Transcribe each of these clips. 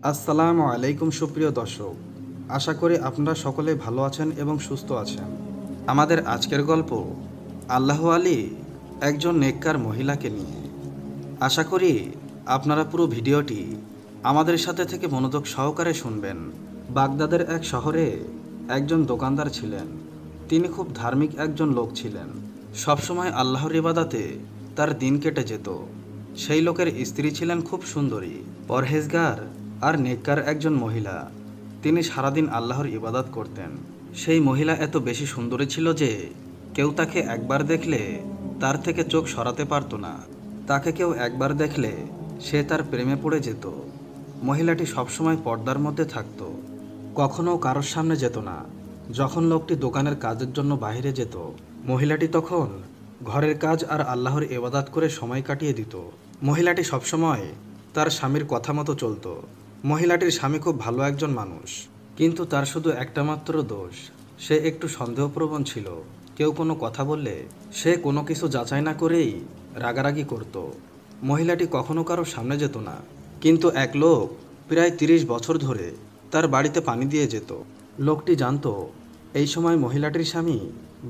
আসসালামু আলাইকুম সুপ্রিয় দর্শক, আশা করি আপনারা সকলে ভালো আছেন এবং সুস্থ আছেন। আমাদের আজকের গল্প আল্লাহ আলী একজন নেককার মহিলাকে নিয়ে। আশা করি আপনারা পুরো ভিডিওটি আমাদের সাথে থেকে মনোযোগ সহকারে শুনবেন। বাগদাদের এক শহরে একজন দোকানদার ছিলেন। তিনি খুব ধার্মিক একজন লোক ছিলেন। সবসময় আল্লাহর ইবাদতে তার দিন কেটে যেত। সেই লোকের স্ত্রী ছিলেন খুব সুন্দরী, পরহেজগার আর নেককার একজন মহিলা। তিনি সারাদিন আল্লাহর ইবাদত করতেন। সেই মহিলা এত বেশি সুন্দরী ছিল যে কেউ তাকে একবার দেখলে তার থেকে চোখ সরাতে পারত না। তাকে কেউ একবার দেখলে সে তার প্রেমে পড়ে যেত। মহিলাটি সবসময় পর্দার মধ্যে থাকত, কখনো কারোর সামনে যেত না। যখন লোকটি দোকানের কাজের জন্য বাইরে যেত, মহিলাটি তখন ঘরের কাজ আর আল্লাহর ইবাদত করে সময় কাটিয়ে দিত। মহিলাটি সবসময় তার স্বামীর কথা মতো চলত। মহিলাটির স্বামী খুব ভালো একজন মানুষ, কিন্তু তার শুধু একটা মাত্র দোষ, সে একটু সন্দেহপ্রবণ ছিল। কেউ কোনো কথা বললে সে কোনো কিছু যাচাই না করেই রাগারাগি করত। মহিলাটি কখনো কারো সামনে যেত না, কিন্তু এক লোক প্রায় 30 বছর ধরে তার বাড়িতে পানি দিয়ে যেত। লোকটি জানত এই সময় মহিলাটির স্বামী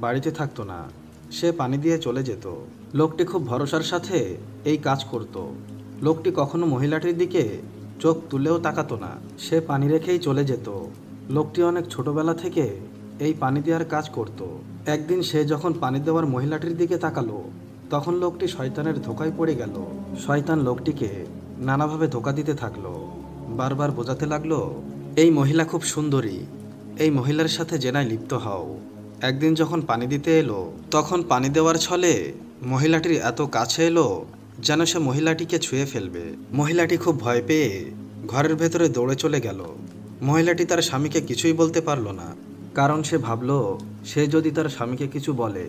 বাড়িতে থাকতো না, সে পানি দিয়ে চলে যেত। লোকটি খুব ভরসার সাথে এই কাজ করত। লোকটি কখনো মহিলাটির দিকে চোখ তুলেও তাকাতো না, সে পানি রেখেই চলে যেত। লোকটি অনেক ছোটবেলা থেকে এই পানি দেওয়ার কাজ করত। একদিন সে যখন পানি দেওয়ার মহিলাটির দিকে তাকালো, তখন লোকটি শয়তানের ধোকায় পড়ে গেল। শয়তান লোকটিকে নানাভাবে ধোকা দিতে থাকলো, বারবার বোঝাতে লাগলো এই মহিলা খুব সুন্দরী, এই মহিলার সাথে জেনায় লিপ্ত হও। একদিন যখন পানি দিতে এলো, তখন পানি দেওয়ার ছলে মহিলাটির এত কাছে এলো যেন সে মহিলাটিকে ছুঁয়ে ফেলবে। মহিলাটি খুব ভয় পেয়ে ঘরের ভেতরে দৌড়ে চলে গেল। মহিলাটি তার স্বামীকে কিছুই বলতে পারল না, কারণ সে ভাবল সে যদি তার স্বামীকে কিছু বলে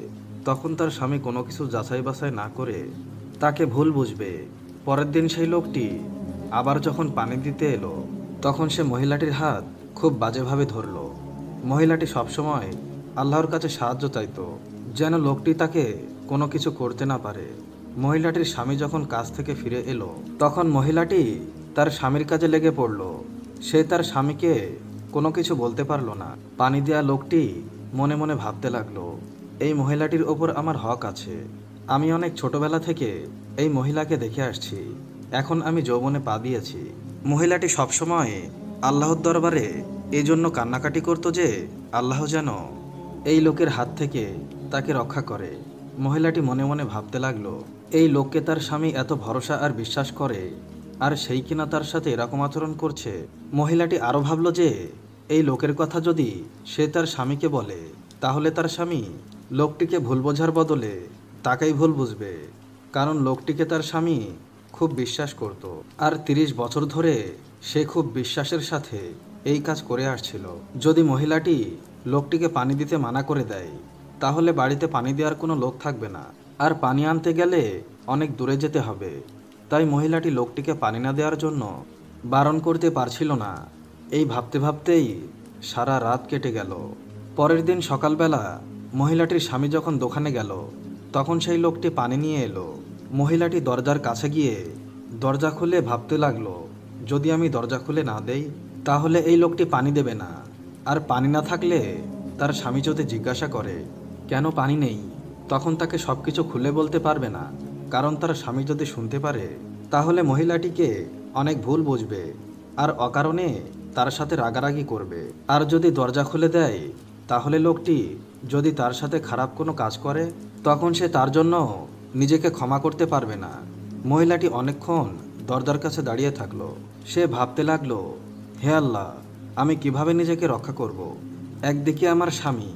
তখন তার স্বামী কোনো কিছু যাচাই বাছাই না করে তাকে ভুল বুঝবে। পরের দিন সেই লোকটি আবার যখন পানি দিতে এলো, তখন সে মহিলাটির হাত খুব বাজেভাবে ধরল। মহিলাটি সবসময় আল্লাহর কাছে সাহায্য চাইত, যেন লোকটি তাকে কোনো কিছু করতে না পারে। মহিলাটির স্বামী যখন কাজ থেকে ফিরে এলো, তখন মহিলাটি তার স্বামীর কাজে লেগে পড়ল। সে তার স্বামীকে কোনো কিছু বলতে পারল না। পানি দেয়া লোকটি মনে মনে ভাবতে লাগলো, এই মহিলাটির ওপর আমার হক আছে। আমি অনেক ছোটবেলা থেকে এই মহিলাকে দেখে আসছি, এখন আমি যৌবনে পা দিয়েছি। মহিলাটি সবসময় আল্লাহর দরবারে এই জন্য কান্নাকাটি করত যে আল্লাহ যেন এই লোকের হাত থেকে তাকে রক্ষা করে। মহিলাটি মনে মনে ভাবতে লাগলো, এই লোককে তার স্বামী এত ভরসা আর বিশ্বাস করে, আর সেই কিনা তার সাথে এরকম আচরণ করছে। মহিলাটি আরও ভাবল যে এই লোকের কথা যদি সে তার স্বামীকে বলে, তাহলে তার স্বামী লোকটিকে ভুল বোঝার বদলে তাকেই ভুল বুঝবে, কারণ লোকটিকে তার স্বামী খুব বিশ্বাস করত। আর 30 বছর ধরে সে খুব বিশ্বাসের সাথে এই কাজ করে আসছিল। যদি মহিলাটি লোকটিকে পানি দিতে মানা করে দেয়, তাহলে বাড়িতে পানি দেওয়ার কোনো লোক থাকবে না, আর পানি আনতে গেলে অনেক দূরে যেতে হবে। তাই মহিলাটি লোকটিকে পানি না দেওয়ার জন্য বারণ করতে পারছিল না। এই ভাবতে ভাবতেই সারা রাত কেটে গেল। পরের দিন সকালবেলা মহিলাটির স্বামী যখন দোকানে গেল, তখন সেই লোকটি পানি নিয়ে এলো। মহিলাটি দরজার কাছে গিয়ে দরজা খুলে ভাবতে লাগলো, যদি আমি দরজা খুলে না দেই তাহলে এই লোকটি পানি দেবে না, আর পানি না থাকলে তার স্বামী যদি জিজ্ঞাসা করে কেন পানি নেই, তখন তাকে সব কিছু খুলে বলতে পারবে না, কারণ তার স্বামী যদি শুনতে পারে তাহলে মহিলাটিকে অনেক ভুল বুঝবে আর অকারণে তার সাথে রাগারাগি করবে। আর যদি দরজা খুলে দেয়, তাহলে লোকটি যদি তার সাথে খারাপ কোনো কাজ করে, তখন সে তার জন্য নিজেকে ক্ষমা করতে পারবে না। মহিলাটি অনেকক্ষণ দরজার কাছে দাঁড়িয়ে থাকলো। সে ভাবতে লাগলো, হে আল্লাহ, আমি কিভাবে নিজেকে রক্ষা করব। একদিকে আমার স্বামী,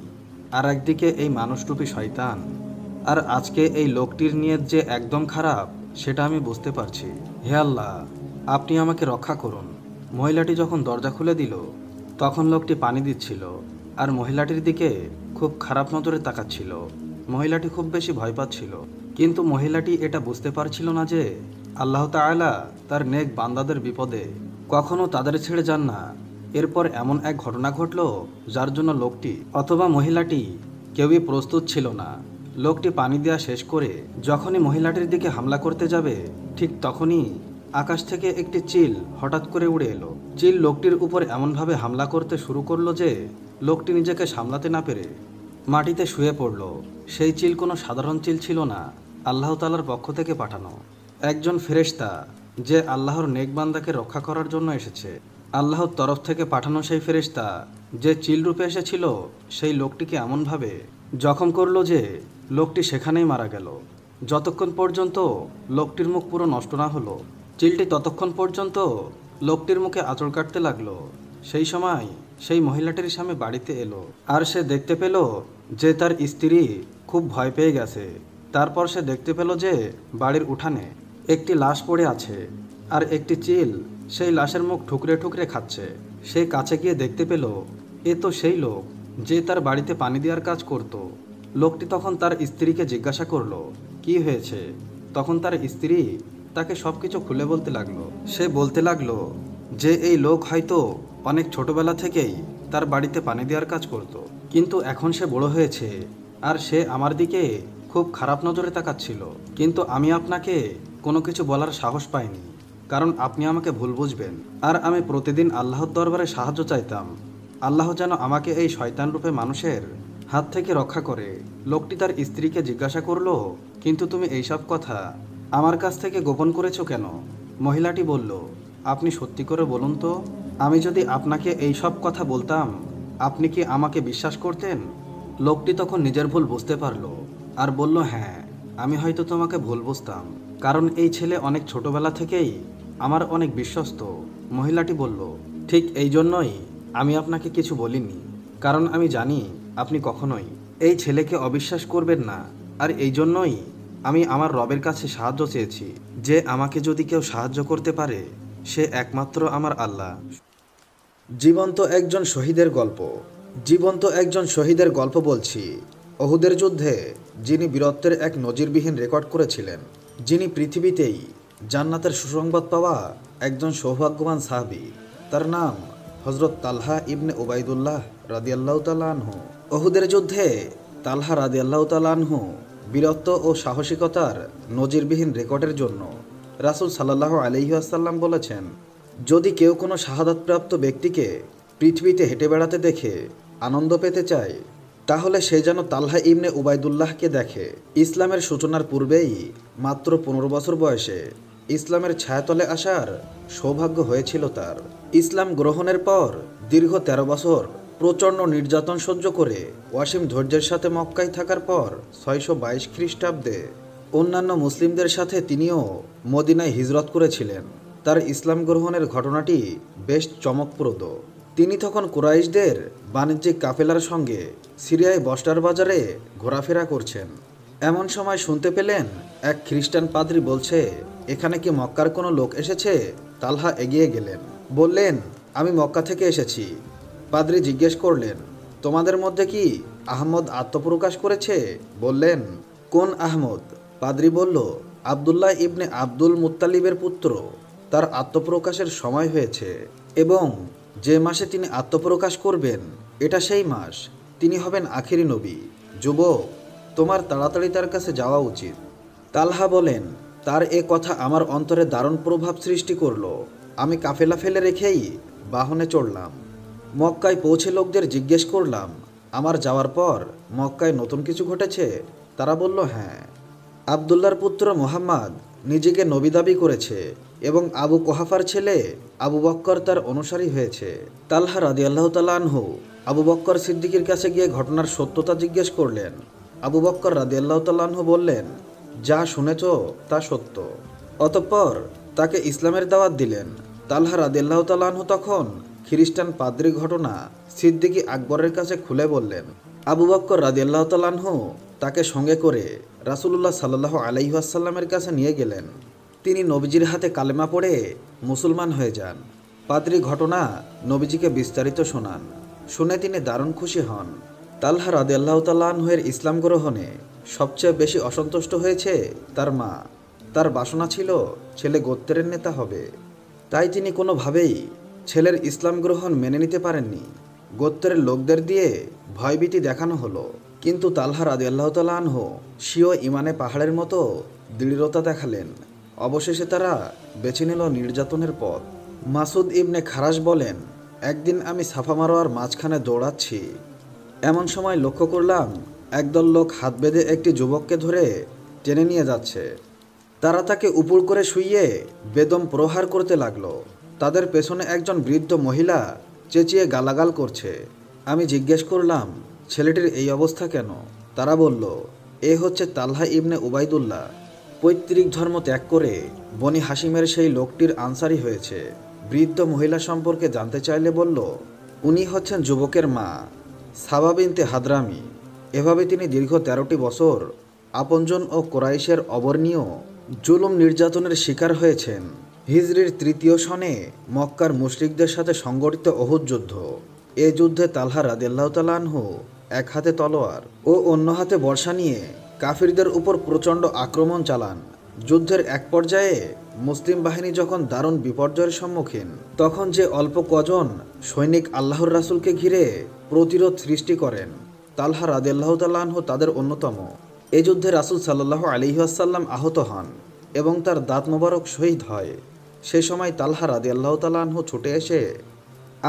আর একদিকে এই মানুষরূপী শয়তান, আর আজকে এই লোকটির নিয়ত যে একদম খারাপ সেটা আমি বুঝতে পারছি। হে আল্লাহ, আপনি আমাকে রক্ষা করুন। মহিলাটি যখন দরজা খুলে দিল, তখন লোকটি পানি দিচ্ছিল আর মহিলাটির দিকে খুব খারাপ নজরে তাকাচ্ছিল। মহিলাটি খুব বেশি ভয় পাচ্ছিল, কিন্তু মহিলাটি এটা বুঝতে পারছিল না যে আল্লাহ তাআলা তার নেক বান্দাদের বিপদে কখনো তাদের ছেড়ে যান না। এরপর এমন এক ঘটনা ঘটল যার জন্য লোকটি অথবা মহিলাটি কেউই প্রস্তুত ছিল না। লোকটি পানি দেওয়া শেষ করে যখনই মহিলাটির দিকে হামলা করতে যাবে, ঠিক তখনই আকাশ থেকে একটি চিল হঠাৎ করে উড়ে এলো। চিল লোকটির উপর এমনভাবে হামলা করতে শুরু করলো যে লোকটি নিজেকে সামলাতে না পেরে মাটিতে শুয়ে পড়ল। সেই চিল কোনো সাধারণ চিল ছিল না, আল্লাহ তাআলার পক্ষ থেকে পাঠানো একজন ফেরেশতা, যে আল্লাহর নেক বান্দাকে রক্ষা করার জন্য এসেছে। আল্লাহর তরফ থেকে পাঠানো সেই ফেরেশতা যে চিল রূপে এসেছিল, সেই লোকটিকে এমনভাবে জখম করলো যে লোকটি সেখানেই মারা গেল। যতক্ষণ পর্যন্ত লোকটির মুখ পুরো নষ্ট না হলো, চিলটি ততক্ষণ পর্যন্ত লোকটির মুখে আঁচড় কাটতে লাগলো। সেই সময় সেই মহিলাটির স্বামী বাড়িতে এলো, আর সে দেখতে পেল যে তার স্ত্রী খুব ভয় পেয়ে গেছে। তারপর সে দেখতে পেল যে বাড়ির উঠানে একটি লাশ পড়ে আছে, আর একটি চিল সেই লাশের মুখ ঠুকরে ঠুকরে খাচ্ছে। সে কাছে গিয়ে দেখতে পেল এ তো সেই লোক যে তার বাড়িতে পানি দেওয়ার কাজ করত। লোকটি তখন তার স্ত্রীকে জিজ্ঞাসা করলো কি হয়েছে। তখন তার স্ত্রী তাকে সবকিছু খুলে বলতে লাগলো। সে বলতে লাগলো যে এই লোক হয়তো অনেক ছোটবেলা থেকেই তার বাড়িতে পানি দেওয়ার কাজ করত, কিন্তু এখন সে বড় হয়েছে আর সে আমার দিকে খুব খারাপ নজরে তাকাচ্ছিল, কিন্তু আমি আপনাকে কোনো কিছু বলার সাহস পাইনি, কারণ আপনি আমাকে ভুল বুঝবেন। আর আমি প্রতিদিন আল্লাহর দরবারে সাহায্য চাইতাম, আল্লাহ যেন আমাকে এই শয়তান রূপে মানুষের হাত থেকে রক্ষা করে। লোকটি তার স্ত্রীকে জিজ্ঞাসা করলো, কিন্তু তুমি এইসব কথা আমার কাছ থেকে গোপন করেছো কেন? মহিলাটি বলল, আপনি সত্যি করে বলুন তো, আমি যদি আপনাকে এই সব কথা বলতাম, আপনি কি আমাকে বিশ্বাস করতেন? লোকটি তখন নিজের ভুল বুঝতে পারলো আর বলল, হ্যাঁ, আমি হয়তো তোমাকে ভুল বুঝতাম, কারণ এই ছেলে অনেক ছোটবেলা থেকেই আমার অনেক বিশ্বস্ত। মহিলাটি বলল, ঠিক এই জন্যই আমি আপনাকে কিছু বলিনি, কারণ আমি জানি আপনি কখনোই এই ছেলেকে অবিশ্বাস করবেন না। আর এই জন্যই আমি আমার রবের কাছে সাহায্য চেয়েছি, যে আমাকে যদি কেউ সাহায্য করতে পারে সে একমাত্র আমার আল্লাহ। জীবন্ত একজন শহীদের গল্প। জীবন্ত একজন শহীদের গল্প বলছি। ওহুদের যুদ্ধে যিনি বীরত্বের এক নজিরবিহীন রেকর্ড করেছিলেন, যিনি পৃথিবীতেই জান্নাতের সুসংবাদ পাওয়া একজন সৌভাগ্যবান সাহাবী, তার নাম হযরত তালহা ইবনে উবাইদুল্লাহ রাদিয়াল্লাহু তাআলা আনহু। ওহুদের যুদ্ধে তালহা রাদিয়াল্লাহু তাআলা আনহু বীরত্ব ও সাহসিকতার নজিরবিহীন রেকর্ডের জন্য রাসূল সাল্লাল্লাহু আলাইহি ওয়াসাল্লাম বলেছেন, যদি কেউ কোনো শাহাদাতপ্রাপ্ত ব্যক্তিকে পৃথিবীতে হেঁটে বেড়াতে দেখে আনন্দ পেতে চায়, তাহলে সে যেন তালহা ইবনে উবাইদুল্লাহকে দেখে। ইসলামের সূচনার পূর্বেই মাত্র 15 বছর বয়সে ইসলামের ছায়াতলে আসার সৌভাগ্য হয়েছিল তার। ইসলাম গ্রহণের পর দীর্ঘ 13 বছর প্রচণ্ড নির্যাতন সহ্য করে ওয়াসিম ধৈর্যের সাথে মক্কায় থাকার পর 622 খ্রিস্টাব্দে অন্যান্য মুসলিমদের সাথে তিনিও মদিনায় হিজরত করেছিলেন। তার ইসলাম গ্রহণের ঘটনাটি বেশ চমকপ্রদ। তিনি তখন কুরাইশদের বাণিজ্যিক কাফেলার সঙ্গে সিরিয়ায় বস্টার বাজারে ঘোরাফেরা করছেন। এমন সময় শুনতে পেলেন এক খ্রিস্টান পাদ্রী বলছে, এখানে কি মক্কার কোনো লোক এসেছে? তালহা এগিয়ে গেলেন, বললেন, আমি মক্কা থেকে এসেছি। পাদ্রী জিজ্ঞেস করলেন, তোমাদের মধ্যে কি আহমদ আত্মপ্রকাশ করেছে? বললেন, কোন আহমদ? পাদ্রী বলল, আবদুল্লাহ ইবনে আব্দুল মুত্তালিবের পুত্র। তার আত্মপ্রকাশের সময় হয়েছে, এবং যে মাসে তিনি আত্মপ্রকাশ করবেন এটা সেই মাস। তিনি হবেন আখিরি নবী। যুবক, তোমার তাড়াতাড়ি তার কাছে যাওয়া উচিত। তালহা বলেন, তার এ কথা আমার অন্তরে দারুণ প্রভাব সৃষ্টি করলো। আমি কাফেলা ফেলে রেখেই বাহনে চড়লাম। মক্কায় পৌঁছে লোকদের জিজ্ঞেস করলাম, আমার যাওয়ার পর মক্কায় নতুন কিছু ঘটেছে? তারা বলল, হ্যাঁ, আবদুল্লাহর পুত্র মুহাম্মদ নিজেকে নবী দাবি করেছে এবং আবু কুহাফার ছেলে আবু বক্কর তার অনুসারী হয়েছে। তালহা রাদিয়াল্লাহু তাআলা আনহু আবু বক্কর সিদ্দিকের কাছে গিয়ে ঘটনার সত্যতা জিজ্ঞেস করলেন। আবু বক্কর রাদিয়াল্লাহু তাআলা আনহু বললেন, যা শুনেছ তা সত্য। অতঃপর তাকে ইসলামের দাওয়াত দিলেন। তালহা রাদিয়াল্লাহু তাআলা আনহু তখন খ্রিস্টান পাদ্রী ঘটনা সিদ্দিকী আকবরের কাছে খুলে বললেন। আবু বক্কর রাদিয়াল্লাহু তাআলা আনহু তাকে সঙ্গে করে রাসূলুল্লাহ সাল্লাল্লাহু আলাইহি ওয়াসাল্লামের কাছে নিয়ে গেলেন। তিনি নবীজির হাতে কালেমা পড়ে মুসলমান হয়ে যান। পাদ্রী ঘটনা নবীজিকে বিস্তারিত শোনান। শুনে তিনি দারুণ খুশি হন। তালহা রাদিয়াল্লাহু তাআলা আনহুর ইসলাম গ্রহণে সবচেয়ে বেশি অসন্তুষ্ট হয়েছে তার মা। তার বাসনা ছিল ছেলে গোত্রের নেতা হবে, তাই তিনি কোনোভাবেই ছেলের ইসলাম গ্রহণ মেনে নিতে পারেননি। গোত্রের লোকদের দিয়ে ভয়ভীতি দেখানো হলো, কিন্তু তালহা রাদিয়াল্লাহু তাআলা আনহু স্বীয় ইমানে পাহাড়ের মতো দৃঢ়তা দেখালেন। অবশেষে তারা বেছে নিল নির্যাতনের পথ। মাসুদ ইবনে খারাশ বলেন, একদিন আমি সাফা মারোয়ার মাঝখানে দৌড়াচ্ছি। এমন সময় লক্ষ্য করলাম একদল লোক হাত বেঁধে একটি যুবককে ধরে টেনে নিয়ে যাচ্ছে। তারা তাকে উপর করে শুইয়ে বেদম প্রহার করতে লাগলো। তাদের পেছনে একজন বৃদ্ধ মহিলা চেঁচিয়ে গালাগাল করছে। আমি জিজ্ঞেস করলাম, ছেলেটির এই অবস্থা কেন? তারা বলল, এ হচ্ছে তালহা ইবনে উবাইদুল্লাহ। পৈতৃক ধর্ম ত্যাগ করে বনি হাসিমের সেই লোকটির আনসারি হয়েছে। বৃদ্ধ মহিলা সম্পর্কে জানতে চাইলে বলল, উনি হচ্ছেন যুবকের মা, সাবা বিনতে হাদরামি। এভাবে তিনি দীর্ঘ 13টি বছর আপনজন ও কোরাইশের অবর্ণীয় জুলুম নির্যাতনের শিকার হয়েছেন। হিজরির 3য় সনে মক্কার মুশরিকদের সাথে সংগঠিত উহুদ যুদ্ধ। এ যুদ্ধে তালহা রাদিয়াল্লাহু তাআলা আনহু এক হাতে তলোয়ার ও অন্য হাতে বর্শা নিয়ে কাফিরদের উপর প্রচণ্ড আক্রমণ চালান। যুদ্ধের এক পর্যায়ে মুসলিম বাহিনী যখন দারুণ বিপর্যয়ের সম্মুখীন, তখন যে অল্প কজন সৈনিক আল্লাহর রাসূলকে ঘিরে প্রতিরোধ সৃষ্টি করেন, তালহা রাদিয়াল্লাহু তাআলা আনহু তাদের অন্যতম। এই যুদ্ধে রাসূল সাল্লাল্লাহু আলাইহি ওয়াসাল্লাম আহত হন এবং তার দাঁত মোবারক শহীদ হয়। সে সময় তালহা রাদিয়াল্লাহু তাআলা আনহু ছুটে এসে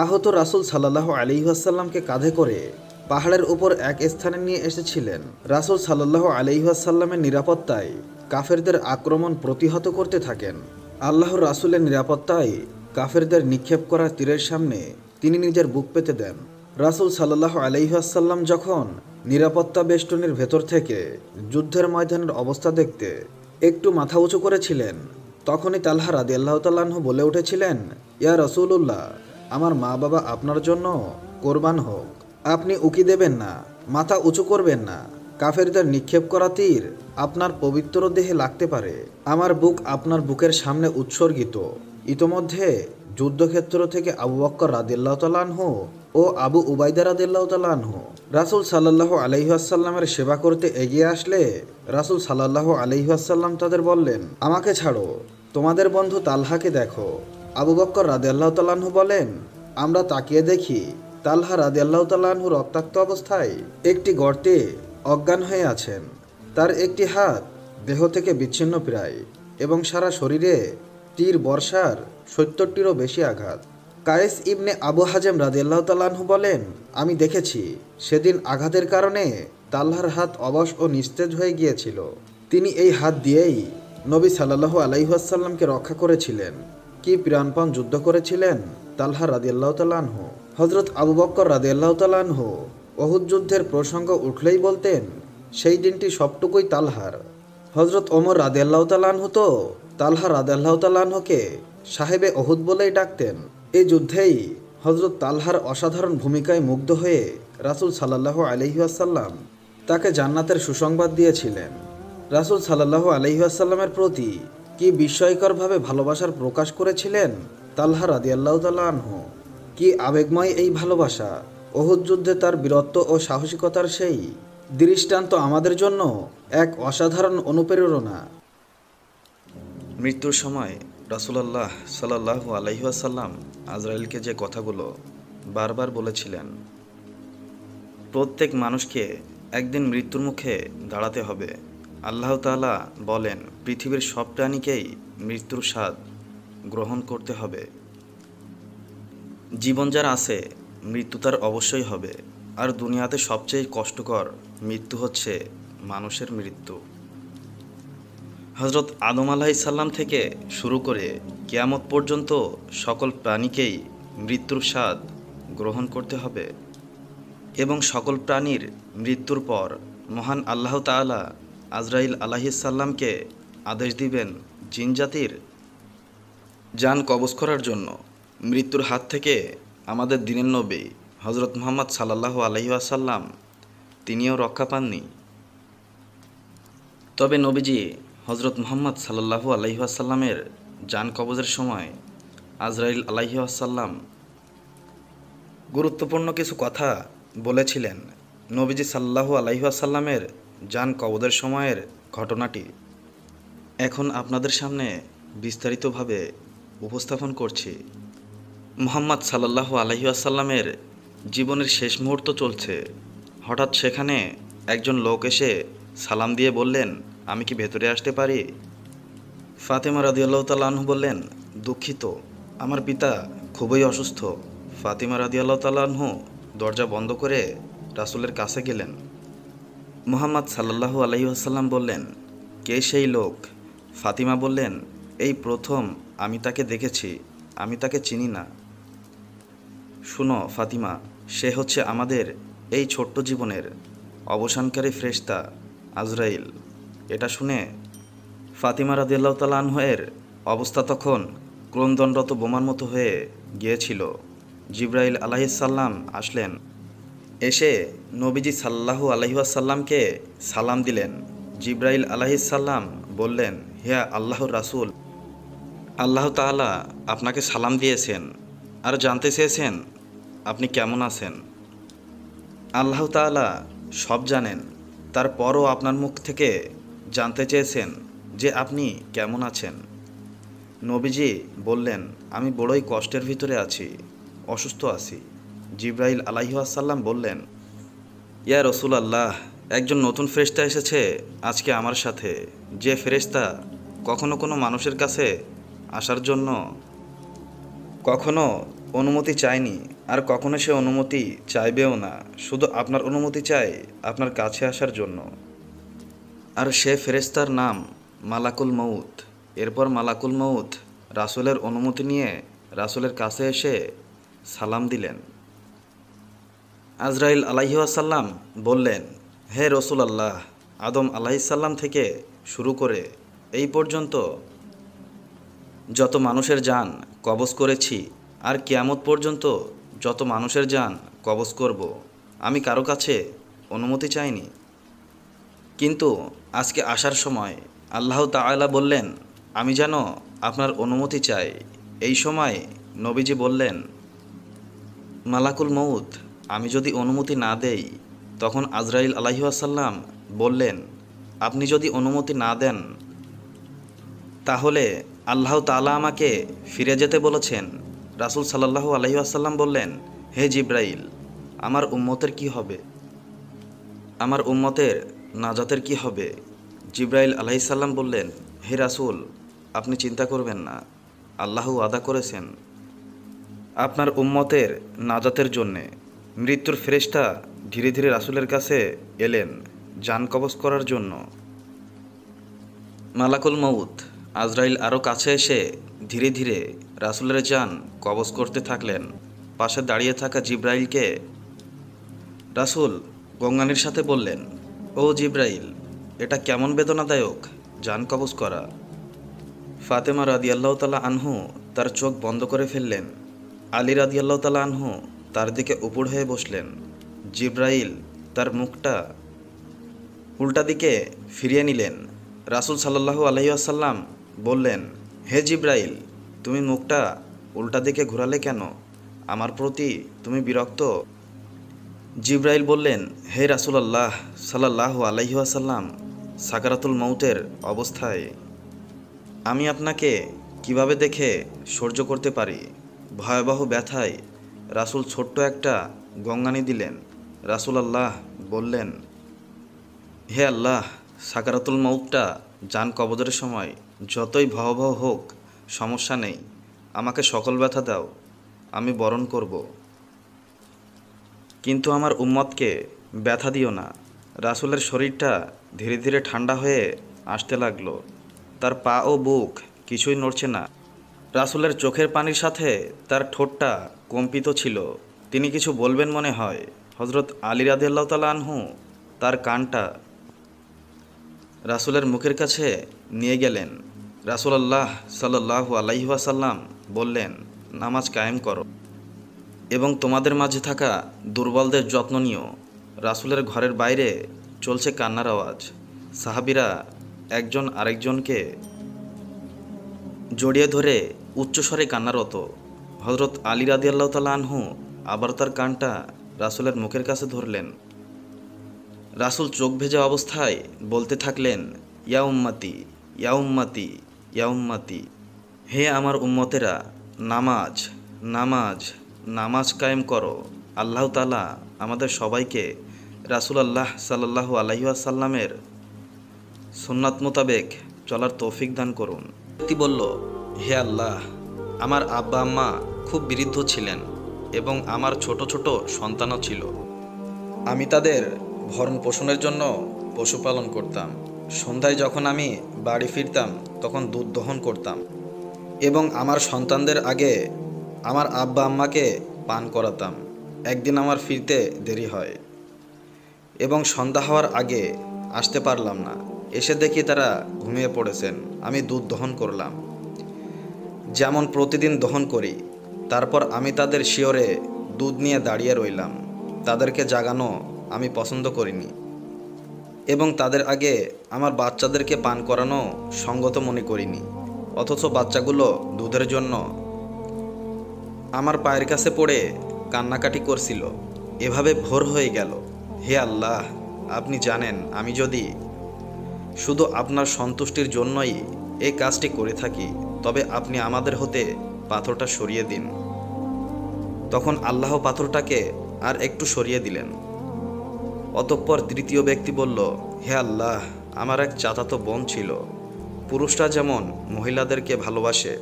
আহত রাসূল সাল্লাল্লাহু আলাইহি ওয়াসাল্লামকে কাঁধে করে পাহাড়ের উপর এক স্থানে নিয়ে এসেছিলেন। রাসূল সাল্লাল্লাহু আলাইহি ওয়াসাল্লামের নিরাপত্তায় কাফেরদের আক্রমণ প্রতিহত করতে থাকেন। আল্লাহর রাসূলের নিরাপত্তায় কাফেরদের নিক্ষেপ করা তীরের সামনে তিনি নিজের বুক পেতে দেন। রাসূল সাল্লাল্লাহু আলাইহি ওয়াসাল্লাম যখন নিরাপত্তা বেষ্টনীর ভেতর থেকে যুদ্ধের ময়দানের অবস্থা দেখতে একটু মাথা উঁচু করেছিলেন, তখনই তালহা রাদিয়াল্লাহু তাআলা আনহু বলে উঠেছিলেন, ইয়া রাসূলুল্লাহ, আমার মা বাবা আপনার জন্য কোরবান হোক। আপনি উকি দেবেন না, মাথা উঁচু করবেন না। কাফেরদের নিক্ষেপ করা তীর আপনার পবিত্র দেহে লাগতে পারে। আমার বুক আপনার বুকের সামনে উৎসর্গিত। ইতোমধ্যে যুদ্ধক্ষেত্র থেকে আবু বকর রাদিয়াল্লাহু তাআলা আনহু ও আবু উবাইদা রাদিয়াল্লাহু তাআলা আনহু রাসূল সাল্লাল্লাহু আলাইহি ওয়াসাল্লামের সেবা করতে এগিয়ে আসলে রাসূল সাল্লাল্লাহু আলাইহি ওয়াসাল্লাম তাদের বললেন, আমাকে ছাড়ো, তোমাদের বন্ধু তালহাকে দেখো। আবু বকর রাদিয়াল্লাহু তাআলা আনহু বলেন, আমরা তাকিয়ে দেখি তালহা রাদিয়াল্লাহু তাআলা আনহু রক্তাক্ত অবস্থায় একটি গর্তে অজ্ঞান হয়ে আছেন। তার একটি হাত দেহ থেকে বিচ্ছিন্ন প্রায় এবং সারা শরীরে তীর বর্ষার 70টিরও বেশি আঘাত। কায়েস ইবনে আবু হাজেম রাদিয়াল্লাহু তাআলা আনহু বলেন, আমি দেখেছি সেদিন আঘাতের কারণে তালহার হাত অবশ ও নিস্তেজ হয়ে গিয়েছিল। তিনি এই হাত দিয়েই নবী সাল্লাল্লাহু আলাইহি ওয়াসাল্লামকে রক্ষা করেছিলেন। কি প্রাণপণ যুদ্ধ করেছিলেন তালহা রাদিয়াল্লাহু তাআলা আনহু। হযরত আবু বকর রাদিয়াল্লাহু তাআলা আনহু উহুদ যুদ্ধের প্রসঙ্গ উঠলেই বলতেন, সেই দিনটি সবটুকুই তালহার। হযরত ওমর রাদিয়াল্লাহু তাআলা আনহু তো তালহা রাদিয়াল্লাহু তাআলা আনহুকে সাহেবে উহুদ বলেই ডাকতেন। এই যুদ্ধেই হযরত তালহার অসাধারণ ভূমিকায় মুগ্ধ হয়ে রাসূল সাল্লাল্লাহু আলাইহি ওয়াসাল্লাম তাকে জান্নাতের সুসংবাদ দিয়েছিলেন। রাসূল সাল্লাল্লাহু আলাইহি ওয়াসাল্লামের প্রতি কি বিস্ময়করভাবে ভালোবাসার প্রকাশ করেছিলেন তালহা রাদিয়াল্লাহু তাআলা আনহু। কি আবেগময় এই ভালোবাসা! উহুদ যুদ্ধে তার বীরত্ব ও সাহসিকতার সেই দৃষ্টান্ত আমাদের জন্য এক অসাধারণ অনুপ্রেরণা। মৃত্যুর সময় রাসূলুল্লাহ সাল্লাল্লাহু আলাইহি ওয়াসাল্লাম আজরাইলকে যে কথাগুলো বারবার বলেছিলেন, প্রত্যেক মানুষকে একদিন মৃত্যুর মুখে দাঁড়াতে হবে। আল্লাহ তাআলা বলেন, পৃথিবীর সব প্রাণীকেই মৃত্যুর স্বাদ গ্রহণ করতে হবে। জীবন যার আছে, মৃত্যু তার অবশ্যই হবে। আর দুনিয়াতে সবচেয়ে কষ্টকর মৃত্যু হচ্ছে মানুষের মৃত্যু। হযরত আদম আলাইহিস সালাম থেকে শুরু করে কিয়ামত পর্যন্ত সকল প্রাণীকেই মৃত্যুর স্বাদ গ্রহণ করতে হবে এবং সকল প্রাণীর মৃত্যুর পর মহান আল্লাহ তাআলা আজরাইল আলাইহিস সালামকে আদেশ দিবেন জিনজাতির জান কবজ করার জন্য। মৃত্যুর হাত থেকে আমাদের দিনের নবী হযরত মুহাম্মদ সাল্লাল্লাহু আলাইহি ওয়াসাল্লাম তিনিও রক্ষা পাননি। তবে নবীজি হযরত মুহাম্মদ সাল্লাল্লাহু আলাইহি ওয়াসাল্লামের জান কবজের সময় আজরাইল আলাইহি ওয়াসাল্লাম গুরুত্বপূর্ণ কিছু কথা বলেছিলেন। নবীজি সাল্লাল্লাহু আলাইহি ওয়াসাল্লামের জান কবজের সময়ের ঘটনাটি এখন আপনাদের সামনে বিস্তারিতভাবে উপস্থাপন করছি। মুহাম্মদ সাল্লাল্লাহু আলাইহি ওয়াসাল্লামের জীবনের শেষ মুহূর্ত চলছে। হঠাৎ সেখানে একজন লোক এসে সালাম দিয়ে বললেন, আমি কি ভেতরে আসতে পারি? ফাতেমা রাদিয়াল্লাহু তাআলা আনহু বললেন, দুঃখিত, আমার পিতা খুবই অসুস্থ। ফাতিমা রাদিয়াল্লাহু তাআলা আনহু দরজা বন্ধ করে রাসূলের কাছে গেলেন। মুহাম্মদ সাল্লাল্লাহু আলাইহি ওয়াসাল্লাম বললেন, কে সেই লোক? ফাতিমা বললেন, এই প্রথম আমি তাকে দেখেছি, আমি তাকে চিনি না। শুনো ফাতিমা, সে হচ্ছে আমাদের এই ছোট্ট জীবনের অবসানকারী ফেরেশতা আজরাইল। এটা শুনে ফাতিমা রাদিয়াল্লাহু তাআলা আনহা-এর অবস্থা তখন ক্রন্দনরত বোমার মতো হয়ে গিয়েছিল। জিবরাইল আলাইহিস সালাম আসলেন, এসে নবীজি সাল্লাল্লাহু আলাইহি ওয়াসাল্লামকে সালাম দিলেন। জিবরাইল আলাইহিস সালাম বললেন, হে আল্লাহর রাসূল, আল্লাহ তাআলা আপনাকে সালাম দিয়েছেন আর জানতে চেয়েছেন আপনি কেমন আছেন। আল্লাহ তাআলা সব জানেন, তারপরও আপনার মুখ থেকে জানতে চেয়েছেন যে আপনি কেমন আছেন। নবীজি বললেন, আমি বড়ই কষ্টের ভিতরে আছি, অসুস্থ আছি। জিবরাইল আলাইহিস সালাম বললেন, ইয়া রাসূলুল্লাহ, একজন নতুন ফেরেশতা এসেছে আজকে আমার সাথে, যে ফেরেশতা কখনো কোনো মানুষের কাছে আসার জন্য কখনো অনুমতি চায়নি আর কখনো সে অনুমতি চাইবেও না, শুধু আপনার অনুমতি চায় আপনার কাছে আসার জন্য। আর সে ফেরেশতার নাম মালাকুল মউত। এরপর মালাকুল মউত রাসূলের অনুমতি নিয়ে রাসূলের কাছে এসে সালাম দিলেন। আজরাইল আলাইহিস সালাম বললেন, হে রাসূলুল্লাহ, আদম আলাইহিস সালাম থেকে শুরু করে এই পর্যন্ত যত মানুষের জান কবজ করেছি আর কিয়ামত পর্যন্ত যত মানুষের জান কবজ করব, আমি কারো কাছে অনুমতি চাইনি। কিন্তু আজকে আসার সময় আল্লাহ তাআলা বললেন, আমি যেন আপনার অনুমতি চাই। এই সময় নবীজি বললেন, মালাকুল মউত, আমি যদি অনুমতি না দেই? তখন আজরাইল আলাইহিস সালাম বললেন, আপনি যদি অনুমতি না দেন তাহলে আল্লাহ তাআলা আমাকে ফিরে যেতে বলেছেন। রাসূল সাল্লাল্লাহু আলাইহি ওয়াসাল্লাম বললেন, হে জিবরাইল, আমার উম্মতের কি হবে? আমার উম্মতের নাজাতের কি হবে? জিবরাইল আলাইহিস সালাম বললেন, হে রাসূল, আপনি চিন্তা করবেন না, আল্লাহ ওয়াদা করেছেন আপনার উম্মতের নাজাতের জন্যে। মৃত্যুর ফেরেশতা ধীরে ধীরে রাসূলের কাছে এলেন জান কবজ করার জন্য। মালাকুল মউত আজরাইল আরও কাছে এসে ধীরে ধীরে রাসূলের জান কবজ করতে থাকলেন। পাশে দাঁড়িয়ে থাকা জিবরাইলকে রাসূল গঙ্গানির সাথে বললেন, ও জিবরাইল, এটা কেমন বেদনাদায়ক জান কবজ করা। ফাতেমা রাদিয়াল্লাহু তাআলা আনহু তার চোখ বন্ধ করে ফেললেন। আলী রাদিয়াল্লাহু তাআলা আনহু তার দিকে উপর হয়ে বসলেন। জিবরাইল তার মুখটা উল্টা দিকে ফিরিয়ে নিলেন। রাসূল সাল্লাল্লাহু আলাইহি ওয়াসাল্লাম বললেন, হে জিবরাইল, তুমি মুখটা উল্টা দিকে ঘোরালে কেন? আমার প্রতি তুমি বিরক্ত? জিবরাইল বললেন, হে রাসূলুল্লাহ সাল্লাল্লাহু আলাইহি ওয়াসাল্লাম, সাকারাতুল মউতের অবস্থায় আমি আপনাকে কিভাবে দেখে সহ্য করতে পারি? ভয়াবহ ব্যথায় রাসূল ছোট্ট একটা গঙ্গানি দিলেন। রাসূলুল্লাহ বললেন, হে আল্লাহ, সাকারাতুল মউতটা জান কবজের সময় যতই ভয়াবহ হোক সমস্যা নেই, আমাকে সকল ব্যথা দাও, আমি বরণ করব, কিন্তু আমার উম্মতকে ব্যথা দিও না। রাসূলের শরীরটা ধীরে ধীরে ঠান্ডা হয়ে আসতে লাগলো। তার পা ও বুক কিছুই নড়ছে না। রাসূলের চোখের পানির সাথে তার ঠোঁটটা কম্পিত ছিল। তিনি কিছু বলবেন মনে হয়। হযরত আলী রাদিয়াল্লাহু তাআলা আনহু তার কানটা রাসূলের মুখের কাছে নিয়ে গেলেন। রাসূলুল্লাহ সাল্লাল্লাহু আলাইহি ওয়াসাল্লাম বললেন, নামাজ কায়েম করো এবং তোমাদের মাঝে থাকা দুর্বলদের যত্ন নিও। রাসূলের ঘরের বাইরে চলছে কান্নার আওয়াজ। সাহাবীরা একজন আরেকজনকে জড়িয়ে ধরে উচ্চস্বরে কান্নারত। হযরত আলী রাদিয়াল্লাহু তাআলা আনহু আবার তার কানটা রাসূলের মুখের কাছে ধরলেন। রাসূল চোখ ভেজা অবস্থায় বলতে থাকলেন, ইয়া উম্মতি, ইয়া উম্মতি, ইয়া উম্মতি, হে আমার উম্মতেরা, নামাজ নামাজ নামাজ কায়েম করো। আল্লাহ তাআলা আমাদের সবাইকে রাসূলুল্লাহ সাল্লাল্লাহু আলাইহি ওয়াসাল্লামের সুন্নাত মোতাবেক চলার তৌফিক দান করুন। ব্যক্তি বলল, হে আল্লাহ, আমার আব্বা আম্মা খুব বৃদ্ধ ছিলেন এবং আমার ছোট ছোট সন্তানও ছিল। আমি তাদের ভরণ পোষণের জন্য পশুপালন করতাম। সন্ধ্যায় যখন আমি বাড়ি ফিরতাম তখন দুধ দহন করতাম এবং আমার সন্তানদের আগে আমার আব্বা আম্মাকে পান করাতাম। একদিন আমার ফিরতে দেরি হয় এবং সন্ধ্যা হওয়ার আগে আসতে পারলাম না। এসে দেখি তারা ঘুমিয়ে পড়েছেন। আমি দুধ দহন করলাম, যেমন প্রতিদিন দহন করি। তারপর আমি তাদের শিয়রে দুধ নিয়ে দাঁড়িয়ে রইলাম। তাদেরকে জাগানো আমি পছন্দ করিনি এবং তাদের আগে আমার বাচ্চাদেরকে পান করানো সঙ্গত মনে করিনি। অথচ বাচ্চাগুলো দুধের জন্য আমার পায়ের কাছে পড়ে কান্নাকাটি করছিল। এভাবে ভোর হয়ে গেল। হে আল্লাহ, আপনি জানেন আমি যদি শুধু আপনার সন্তুষ্টির জন্যই এই কাজটি করে থাকি, তবে আপনি আমাদের হতে পাথরটা সরিয়ে দিন। তখন আল্লাহ পাথরটাকে আর একটু সরিয়ে দিলেন। অতঃপর তৃতীয় ব্যক্তি বলল, হে আল্লাহ, আমার এক চাচাতো বোন ছিল। পুরুষরা যেমন মহিলাদেরকে ভালোবাসে,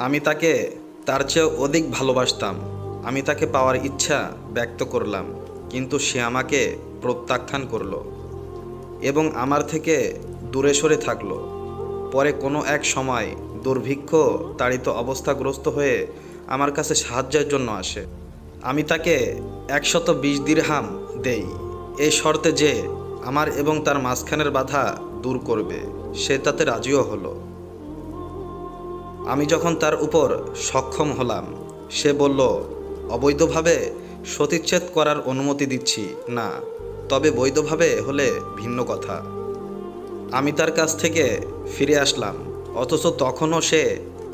আমি তাকে তার চেয়েও অধিক ভালোবাসতাম। আমি তাকে পাওয়ার ইচ্ছা ব্যক্ত করলাম, কিন্তু সে আমাকে প্রত্যাখ্যান করল এবং আমার থেকে দূরে সরে থাকলো। পরে কোনো এক সময় দুর্ভিক্ষ তাড়িত অবস্থাগ্রস্ত হয়ে আমার কাছে সাহায্যের জন্য আসে। আমি তাকে 120 দিরহাম দেই, এই শর্তে যে আমার এবং তার মাঝখানের বাধা দূর করবে। সে তাতে রাজিও হলো। আমি যখন তার উপর সক্ষম হলাম, সে বলল, অবৈধভাবে সতীচ্ছেদ করার অনুমতি দিচ্ছি না, তবে বৈধভাবে হলে ভিন্ন কথা। আমি তার কাছ থেকে ফিরে আসলাম, অথচ তখনও সে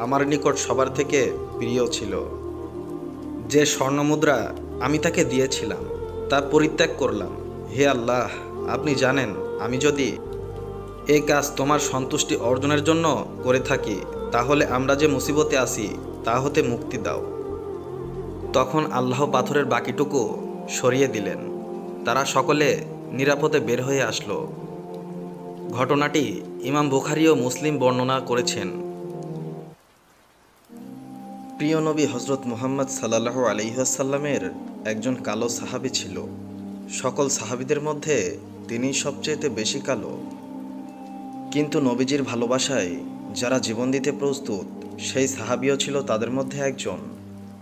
আমার নিকট সবার থেকে প্রিয় ছিল। যে স্বর্ণমুদ্রা আমি তাকে দিয়েছিলাম তা পরিত্যাগ করলাম। হে আল্লাহ, আপনি জানেন আমি যদি এই কাজ তোমার সন্তুষ্টি অর্জনের জন্য করে থাকি, তাহলে আমরা যে মুসিবতে আছি তা হতে মুক্তি দাও। তখন আল্লাহ পাথরের বাকিটুকু সরিয়ে দিলেন। তারা সকলে নিরাপদে বের হয়ে আসলো। ঘটনাটি ইমাম বুখারী ও মুসলিম বর্ণনা করেছেন। প্রিয় নবী হজরত মুহাম্মদ সাল্লাল্লাহু আলাইহি ওয়াসাল্লামের একজন কালো সাহাবী ছিল। সকল সাহাবীদের মধ্যে তিনি সবচেয়ে বেশি কালো। কিন্তু নবীজির ভালোবাসায় যারা জীবন দিতে প্রস্তুত, সেই সাহাবীও ছিল তাদের মধ্যে একজন।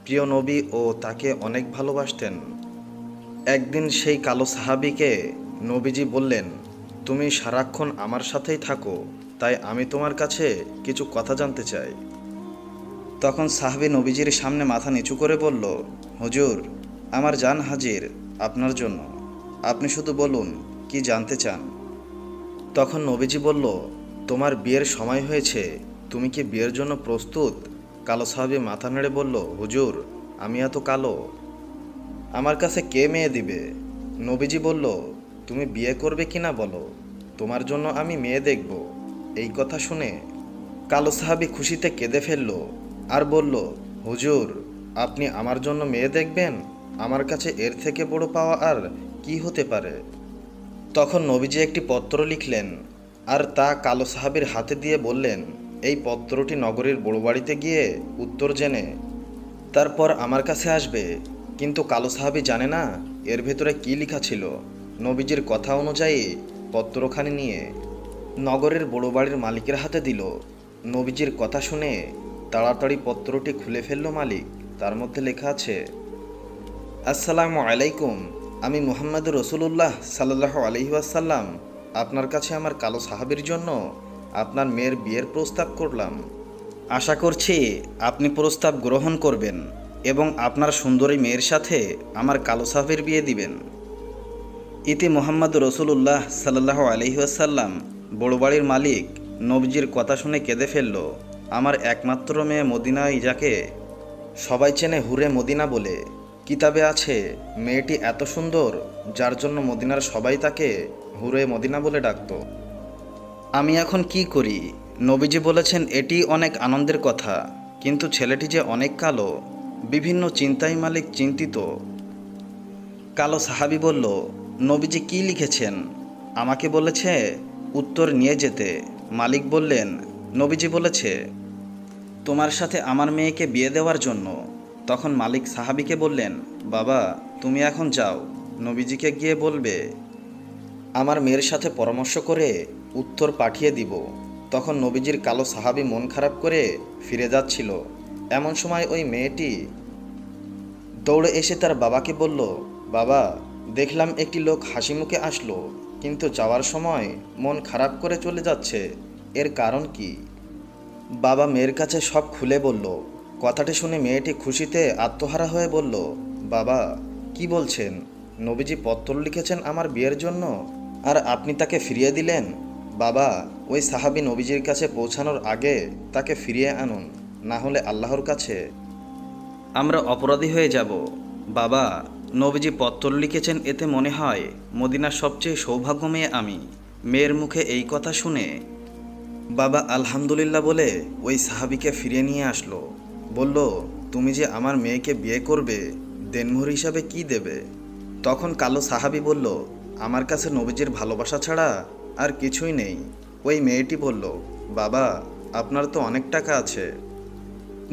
প্রিয় নবী ও তাকে অনেক ভালোবাসতেন। একদিন সেই কালো সাহাবীকে নবীজি বললেন, তুমি সারাক্ষণ আমার সাথেই থাকো, তাই আমি তোমার কাছে কিছু কথা জানতে চাই। তখন সাহাবী নবীজির সামনে মাথা নিচু করে বলল, হুজুর, আমার জান হাজির আপনার জন্য, আপনি শুধু বলুন কি জানতে চান। তখন নবীজি বলল, তোমার বিয়ের সময় হয়েছে, তুমি কি বিয়ের জন্য প্রস্তুত? কালো সাহাবী মাথা নেড়ে বলল, হুজুর, আমি এত কালো, আমার কাছে কে মেয়ে দিবে? নবীজি বলল, তুমি বিয়ে করবে কিনা বলো, তোমার জন্য আমি মেয়ে দেখব। এই কথা শুনে কালো সাহাবী খুশিতে কেঁদে ফেলল আর বলল, হুজুর, আপনি আমার জন্য মেয়ে দেখবেন? আমার কাছে এর থেকে বড় পাওয়া আর কি হতে পারে? তখন নবীজি একটি পত্র লিখলেন আর তা কালো সাহাবীর হাতে দিয়ে বললেন, এই পত্রটি নগরীর বড় বাড়িতে গিয়ে উত্তর জেনে তারপর আমার কাছে আসবে। কিন্তু কালো সাহাবী জানে না এর ভেতরে কি লেখা ছিল। নবীজির কথা অনুযায়ী পত্রখানি নিয়ে নগরের বড় বাড়ির মালিকের হাতে দিল। নবীজির কথা শুনে তাড়াতাড়ি পত্রটি খুলে ফেলল মালিক। তার মধ্যে লেখা আছে, আসসালামু আলাইকুম, আমি মুহাম্মদুর রাসূলুল্লাহ সাল্লাল্লাহু আলাইহি ওয়াসাল্লাম আপনার কাছে আমার কালো সাহাবীর জন্য আপনার মেয়ের বিয়ের প্রস্তাব করলাম। আশা করছি আপনি প্রস্তাব গ্রহণ করবেন এবং আপনার সুন্দরী মেয়ের সাথে আমার কালো সাহাবীর বিয়ে দিবেন। ইতি মুহাম্মদুর রাসূলুল্লাহ সাল্লাল্লাহু আলাইহি ওয়াসাল্লাম বড় বাড়ির মালিক নবীজির কথা শুনে কেঁদে ফেলল। আমার একমাত্র মেয়ে মদিনায়, যাকে সবাই চেনে হুরে মদিনা বলে। কিতাবে আছে মেয়েটি এত সুন্দর যার জন্য মদিনার সবাই তাকে হুরে মদিনা বলে ডাকত। আমি এখন কি করি? নবীজি বলেছেন এটি অনেক আনন্দের কথা, কিন্তু ছেলেটি যে অনেক কালো। বিভিন্ন চিন্তায় মালিক চিন্তিত। কালো সাহাবী বলল, নবীজি কি লিখেছেন? আমাকে বলেছে উত্তর নিয়ে যেতে। মালিক বললেন, নবীজি বলেছে, তোমার সাথে আমার মেয়েকে বিয়ে দেওয়ার জন্য। তখন মালিক সাহাবীকে বললেন, বাবা তুমি এখন যাও, নবীজিকে গিয়ে বলবে আমার মেয়ের সাথে পরামর্শ করে উত্তর পাঠিয়ে দিব। তখন নবীজির কালো সাহাবী মন খারাপ করে ফিরে যাচ্ছিল। এমন সময় ওই মেয়েটি দৌড়ে এসে তার বাবাকে বলল, বাবা দেখলাম একটি লোক হাসি মুখে আসলো, কিন্তু যাওয়ার সময় মন খারাপ করে চলে যাচ্ছে, এর কারণ কি? বাবা মেয়ের কাছে সব খুলে বলল। কথাটি শুনে মেয়েটি খুশিতে আত্মহারা হয়ে বলল, বাবা কি বলছেন? নবীজি পত্র লিখেছেন আমার বিয়ের জন্য, আর আপনি তাকে ফিরিয়ে দিলেন? বাবা ওই সাহাবী নবীজির কাছে পৌঁছানোর আগে তাকে ফিরিয়ে আনুন, না হলে আল্লাহর কাছে আমরা অপরাধী হয়ে যাব। বাবা নবীজি পত্র লিখেছেন, এতে মনে হয় মদিনার সবচেয়ে সৌভাগ্য মেয়ে আমি। মেয়ের মুখে এই কথা শুনে বাবা আলহামদুলিল্লাহ বলে ওই সাহাবীকে ফিরিয়ে নিয়ে আসলো। বলল, তুমি যে আমার মেয়েকে বিয়ে করবে, দেনমোহর হিসাবে কি দেবে? তখন কালো সাহাবী বলল, আমার কাছে নবীজির ভালোবাসা ছাড়া আর কিছুই নেই। ওই মেয়েটি বলল, বাবা আপনার তো অনেক টাকা আছে,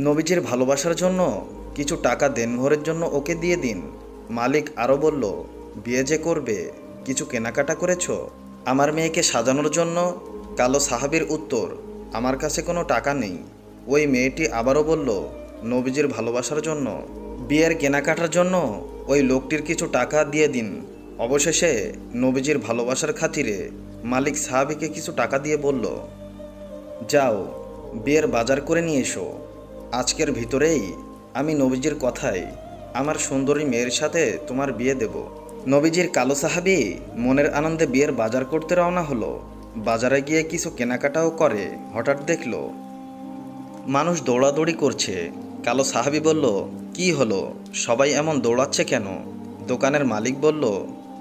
নবীজির ভালোবাসার জন্য কিছু টাকা দেনমোহরের জন্য ওকে দিয়ে দিন। মালিক আরও বলল, বিয়ে যে করবে, কিছু কেনাকাটা করেছো আমার মেয়েকে সাজানোর জন্য? কালো সাহাবীর উত্তর, আমার কাছে কোনো টাকা নেই। ওই মেয়েটি আবারও বলল, নবীজির ভালোবাসার জন্য বিয়ের কেনাকাটার জন্য ওই লোকটির কিছু টাকা দিয়ে দিন। অবশেষে নবীজির ভালোবাসার খাতিরে মালিক সাহাবীকে কিছু টাকা দিয়ে বলল, যাও বিয়ের বাজার করে নিয়ে এসো। আজকের ভিতরেই আমি নবীজির কথায় আমার সুন্দরী মেয়ের সাথে তোমার বিয়ে দেব। নবীজির কালো সাহাবী মনের আনন্দে বিয়ের বাজার করতে রওনা হলো। বাজারে গিয়ে কিছু কেনাকাটাও করে হঠাৎ দেখল মানুষ দৌড়াদৌড়ি করছে। কালো সাহাবী বলল, কি হলো, সবাই এমন দৌড়াচ্ছে কেন? দোকানের মালিক বলল,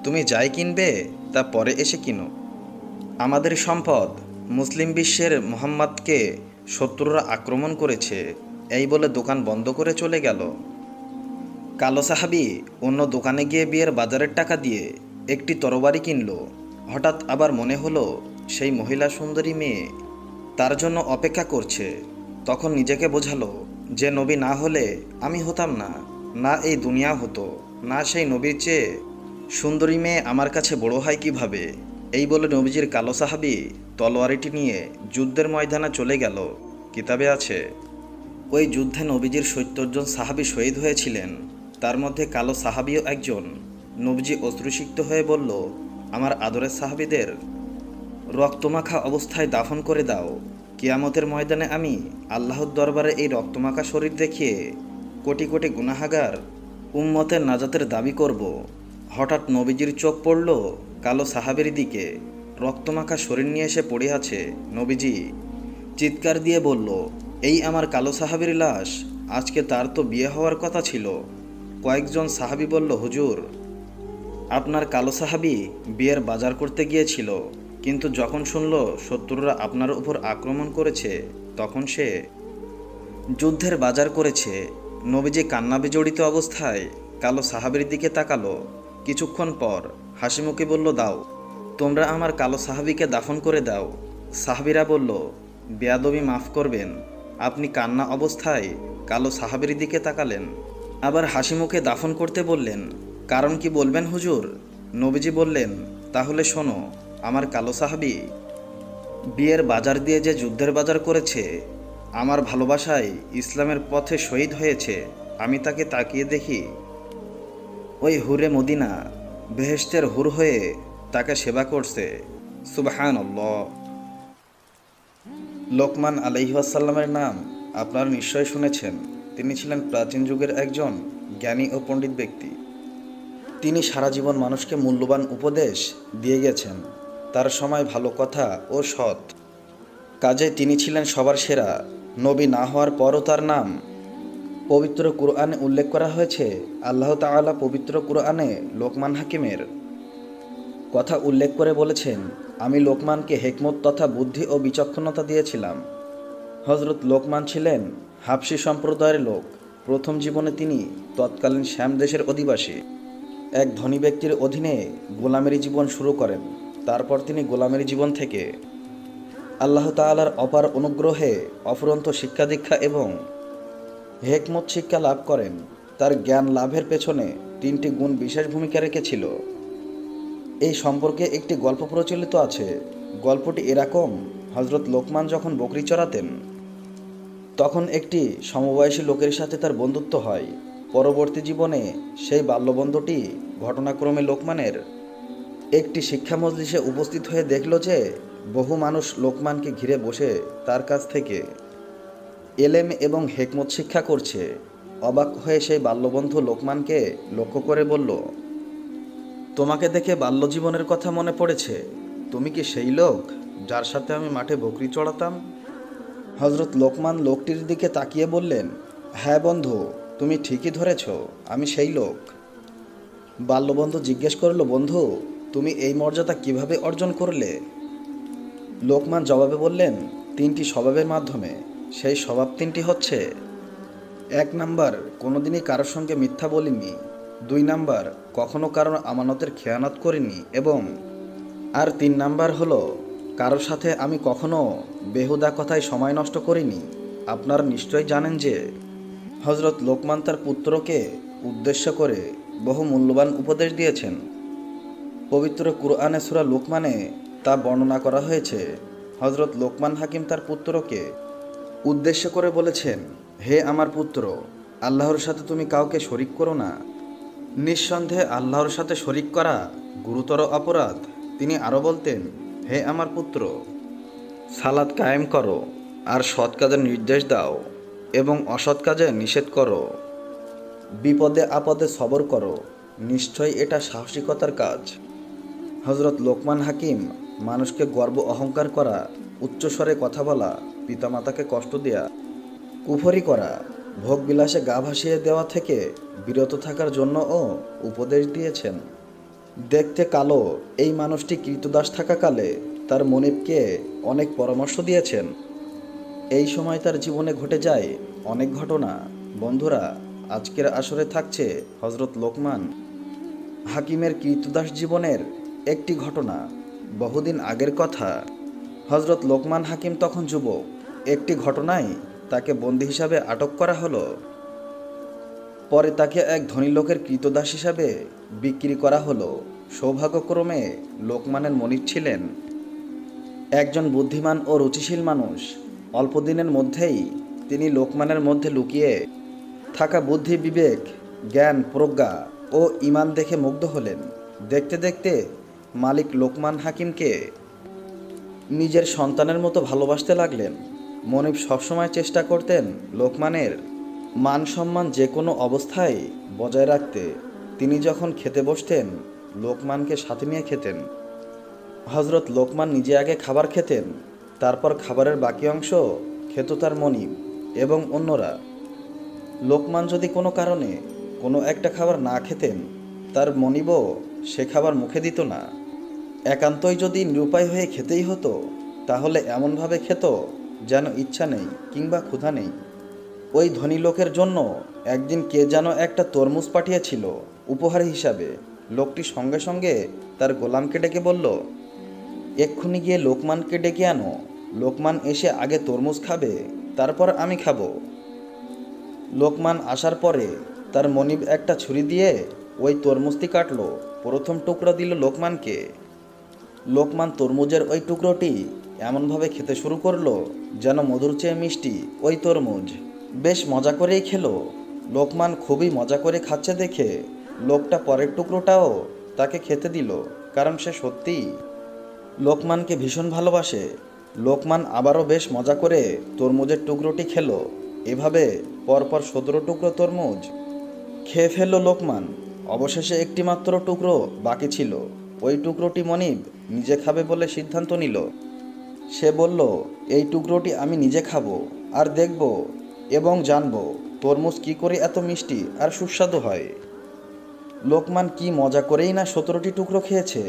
তুমি যাই কিনবে তা পরে এসে কিনো। আমাদের সম্পদ মুসলিম বিশ্বের মুহাম্মদকে শত্রুরা আক্রমণ করেছে, এই বলে দোকান বন্ধ করে চলে গেল। কালো সাহাবী অন্য দোকানে গিয়ে বিয়ের বাজারের টাকা দিয়ে একটি তরবারি কিনল। হঠাৎ আবার মনে হলো সেই মহিলা সুন্দরী মেয়ে তার জন্য অপেক্ষা করছে। তখন নিজেকে বোঝালো যে নবী না হলে আমি হতাম না, না এই দুনিয়া হতো, না সেই নবীর চেয়ে সুন্দরী মেয়ে আমার কাছে বড় হয় কিভাবে। এই বলে নবীজির কালো সাহাবী তলোয়ারিটি নিয়ে যুদ্ধের ময়দানে চলে গেল। কিতাবে আছে, ওই যুদ্ধে নবীজির ৭০ জন সাহাবী শহীদ হয়েছিলেন, তার মধ্যে কালো সাহাবীও একজন। নবীজি অশ্রুসিক্ত হয়ে বলল, আমার আদরের সাহাবীদের রক্তমাখা অবস্থায় দাফন করে দাও। কিয়ামতের ময়দানে আমি আল্লাহর দরবারে এই রক্তমাখা শরীর দেখিয়ে কোটি কোটি গুনাহাগার উম্মতের নাজাতের দাবি করব। হঠাৎ নবীজির চোখ পড়ল কালো সাহাবীর দিকে। রক্তমাখা শরীর নিয়ে এসে পড়ে আছে। নবীজি চিৎকার দিয়ে বলল, এই আমার কালো সাহাবীর লাশ, আজকে তার তো বিয়ে হওয়ার কথা ছিল। কয়েকজন সাহাবী বলল, হুজুর আপনার কালো সাহাবী বিয়ের বাজার করতে গিয়েছিল, কিন্তু যখন শুনল শত্রুরা আপনার উপর আক্রমণ করেছে, তখন সে যুদ্ধের বাজার করেছে। নবীজি কান্না বিজড়িত অবস্থায় কালো সাহাবীর দিকে তাকালো। কিছুক্ষণ পর হাসিমুখে বলল, দাও, তোমরা আমার কালো সাহাবীকে দাফন করে দাও। সাহাবীরা বলল, বেয়াদবি মাফ করবেন, আপনি কান্না অবস্থায় কালো সাহাবীর দিকে তাকালেন, আবার হাসিমুখে দাফন করতে বললেন, কারণ কি বলবেন হুজুর? নবীজি বললেন, তাহলে শোনো, আমার কালো সাহাবী বিয়ের বাজার দিয়ে যে যুদ্ধের বাজার করেছে, আমার ভালোবাসায় ইসলামের পথে শহীদ হয়েছে, আমি তাকে তাকিয়ে দেখি ওই হুরে মদিনা বেহেশতের হুর হয়ে তাকে সেবা করছে। সুবহানাল্লাহ। লোকমান আলাইহিসসালামের নাম আপনারা নিশ্চয় শুনেছেন। তিনি ছিলেন প্রাচীন যুগের একজন জ্ঞানী ও পণ্ডিত ব্যক্তি। তিনি সারা জীবন মানুষকে মূল্যবান উপদেশ দিয়ে গেছেন। তার সময় ভালো কথা ও সৎ কাজে তিনি ছিলেন সবার সেরা। নবী না হওয়ার পরও তার নাম পবিত্র কুরআনে উল্লেখ করা হয়েছে। আল্লাহ তাআলা পবিত্র কুরআনে লোকমান হাকিমের কথা উল্লেখ করে বলেছেন, আমি লোকমানকে হিকমত তথা বুদ্ধি ও বিচক্ষণতা দিয়েছিলাম। হযরত লোকমান ছিলেন হাবশী সম্প্রদায়ের লোক। প্রথম জীবনে তিনি তৎকালীন শ্যাম দেশের অধিবাসী এক ধনী ব্যক্তির অধীনে গোলামের জীবন শুরু করেন। তারপর তিনি গোলামের জীবন থেকে আল্লাহ তাআলার অপার অনুগ্রহে অফুরন্ত শিক্ষা দীক্ষা এবং হেকমত শিক্ষা লাভ করেন। তার জ্ঞান লাভের পেছনে 3টি গুণ বিশেষ ভূমিকা রেখেছিল। এই সম্পর্কে একটি গল্প প্রচলিত আছে। গল্পটি এরকম: হযরত লোকমান যখন বকরি চড়াতেন, তখন একটি সমবয়সী লোকের সাথে তার বন্ধুত্ব হয়। পরবর্তী জীবনে সেই বাল্যবন্ধুটি ঘটনাক্রমে লোকমানের একটি শিক্ষা মজলিসে উপস্থিত হয়ে দেখল যে বহু মানুষ লোকমানকে ঘিরে বসে তার কাছ থেকে এলেম এবং হেকমত শিক্ষা করছে। অবাক হয়ে সেই বাল্যবন্ধু লোকমানকে লক্ষ্য করে বলল, তোমাকে দেখে বাল্যজীবনের কথা মনে পড়েছে। তুমি কি সেই লোক যার সাথে আমি মাঠে বকরি চড়াতাম? হযরত লোকমান লোকটির দিকে তাকিয়ে বললেন, হ্যাঁ বন্ধু, তুমি ঠিকই ধরেছ, আমি সেই লোক। বাল্যবন্ধু জিজ্ঞেস করল, বন্ধু, তুমি এই মর্যাদা কিভাবে অর্জন করলে? লোকমান জবাবে বললেন, 3টি স্বভাবের মাধ্যমে। সেই স্বভাব 3টি হচ্ছে: 1 নাম্বার, কোনোদিনই কারোর সঙ্গে মিথ্যা বলিনি। 2 নাম্বার, কখনো কারোর আমানতের খেয়ানত করিনি। এবং 3 নাম্বার হলো, কারোর সাথে আমি কখনো বেহুদা কথায় সময় নষ্ট করিনি। আপনারা নিশ্চয়ই জানেন যে হযরত লোকমান তার পুত্রকে উদ্দেশ্য করে বহু মূল্যবান উপদেশ দিয়েছেন। পবিত্র কুরআনে সূরা লোকমানে তা বর্ণনা করা হয়েছে। হযরত লোকমান হাকিম তার পুত্রকে উদ্দেশ্য করে বলেছেন, হে আমার পুত্র, আল্লাহর সাথে তুমি কাউকে শরিক করো না। নিঃসন্দেহে আল্লাহর সাথে শরিক করা গুরুতর অপরাধ। তিনি আরও বলতেন, হে আমার পুত্র, সালাত কায়েম করো, আর সৎ কাজের নির্দেশ দাও এবং অসৎ কাজে নিষেধ করো। বিপদে আপদে সবর করো, নিশ্চয়ই এটা সাহসিকতার কাজ। হযরত লোকমান হাকিম মানুষকে গর্ব অহংকার করা, উচ্চস্বরে কথা বলা, পিতামাতাকে কষ্ট দেয়া, কুফরি করা, ভোগবিলাসে গা ভাসিয়ে দেওয়া থেকে বিরত থাকার জন্যও উপদেশ দিয়েছেন। দেখতে কালো এই মানুষটি কৃতদাস থাকাকালে তার মনিবকে অনেক পরামর্শ দিয়েছেন। এই সময় তার জীবনে ঘটে যায় অনেক ঘটনা। বন্ধুরা, আজকের আসরে থাকছে হযরত লোকমান হাকিমের কৃতদাস জীবনের একটি ঘটনা। বহুদিন আগের কথা। হযরত লোকমান হাকিম তখন যুবক। একটি ঘটনায় তাকে বন্দী হিসাবে আটক করা হলো। পরে তাকে এক ধনী লোকের কৃতদাস হিসাবে বিক্রি করা হলো। সৌভাগ্যক্রমে লোকমানের মনিব ছিলেন একজন বুদ্ধিমান ও রুচিশীল মানুষ। অল্প দিনের মধ্যেই তিনি লোকমানের মধ্যে লুকিয়ে থাকা বুদ্ধি, বিবেক, জ্ঞান, প্রজ্ঞা ও ঈমান দেখে মুগ্ধ হলেন। দেখতে দেখতে মালিক লোকমান হাকিমকে নিজের সন্তানের মতো ভালোবাসতে লাগলেন। মনিব সবসময় চেষ্টা করতেন লোকমানের মান সম্মান যে কোনো অবস্থায় বজায় রাখতে। তিনি যখন খেতে বসতেন, লোকমানকে সাথে নিয়ে খেতেন। হযরত লোকমান নিজে আগে খাবার খেতেন, তারপর খাবারের বাকি অংশ খেত তার মনিব এবং অন্যরা। লোকমান যদি কোনো কারণে কোনো একটা খাবার না খেতেন, তার মনিবও সে খাবার মুখে দিত না। একান্তই যদি নিরুপায় হয়ে খেতেই হতো, তাহলে এমনভাবে খেত যেন ইচ্ছা নেই কিংবা ক্ষুধা নেই। ওই ধনী লোকের জন্য একদিন কে যেন একটা তরমুজ পাঠিয়েছিল উপহার হিসাবে। লোকটি সঙ্গে সঙ্গে তার গোলামকে ডেকে বলল, এক্ষুনি গিয়ে লোকমানকে ডেকে আনো। লোকমান এসে আগে তরমুজ খাবে, তারপর আমি খাবো। লোকমান আসার পরে তার মনিব একটা ছুরি দিয়ে ওই তরমুজটি কাটলো। প্রথম টুকরো দিল লোকমানকে। লোকমান তরমুজের ওই টুকরোটি এমনভাবে খেতে শুরু করলো যেন মধুর চেয়ে মিষ্টি ওই তরমুজ। বেশ মজা করেই খেলো। লোকমান খুবই মজা করে খাচ্ছে দেখে লোকটা পরের টুকরোটাও তাকে খেতে দিল, কারণ সে সত্যিই লোকমানকে ভীষণ ভালোবাসে। লোকমান আবারও বেশ মজা করে তরমুজের টুকরোটি খেলো। এভাবে পরপর 17 টুকরো তরমুজ খেয়ে ফেলল লোকমান। অবশেষে একটি মাত্র টুকরো বাকি ছিল। ওই টুকরোটি মনিব নিজে খাবে বলে সিদ্ধান্ত নিল। সে বলল, এই টুকরোটি আমি নিজে খাবো আর দেখব এবং জানব তরমুজ কী করে এত মিষ্টি আর সুস্বাদু হয়। লোকমান কি মজা করেই না 17টি টুকরো খেয়েছে,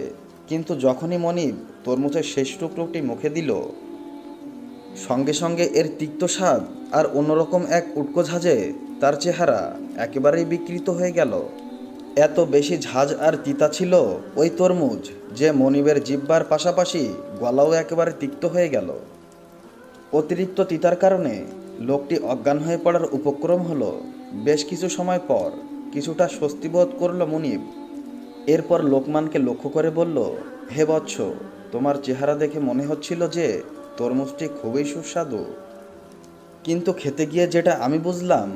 কিন্তু যখনই মনিব তরমুজের শেষ টুকরোটি মুখে দিল, সঙ্গে সঙ্গে এর তিক্ত স্বাদ আর অন্যরকম এক উটকো ঝাঁজে তার চেহারা একেবারেই বিকৃত হয়ে গেল। এত বেশি ঝাঁজ আর তিতা ছিল ওই তরমুজ যে মনিবের জিহ্বার পাশাপাশি গলাও একেবারে তিক্ত হয়ে গেল। অতিরিক্ত তিতার কারণে লোকটি অজ্ঞান হয়ে পড়ার উপক্রম হলো। বেশ কিছু সময় পর কিছুটা স্বস্তিবোধ করল মুনিব। এরপর লোকমানকে লক্ষ্য করে বলল, হে বৎস, তোমার চেহারা দেখে মনে হচ্ছিল যে তরমুজটি খুবই সুস্বাদু, কিন্তু খেতে গিয়ে যেটা আমি বুঝলাম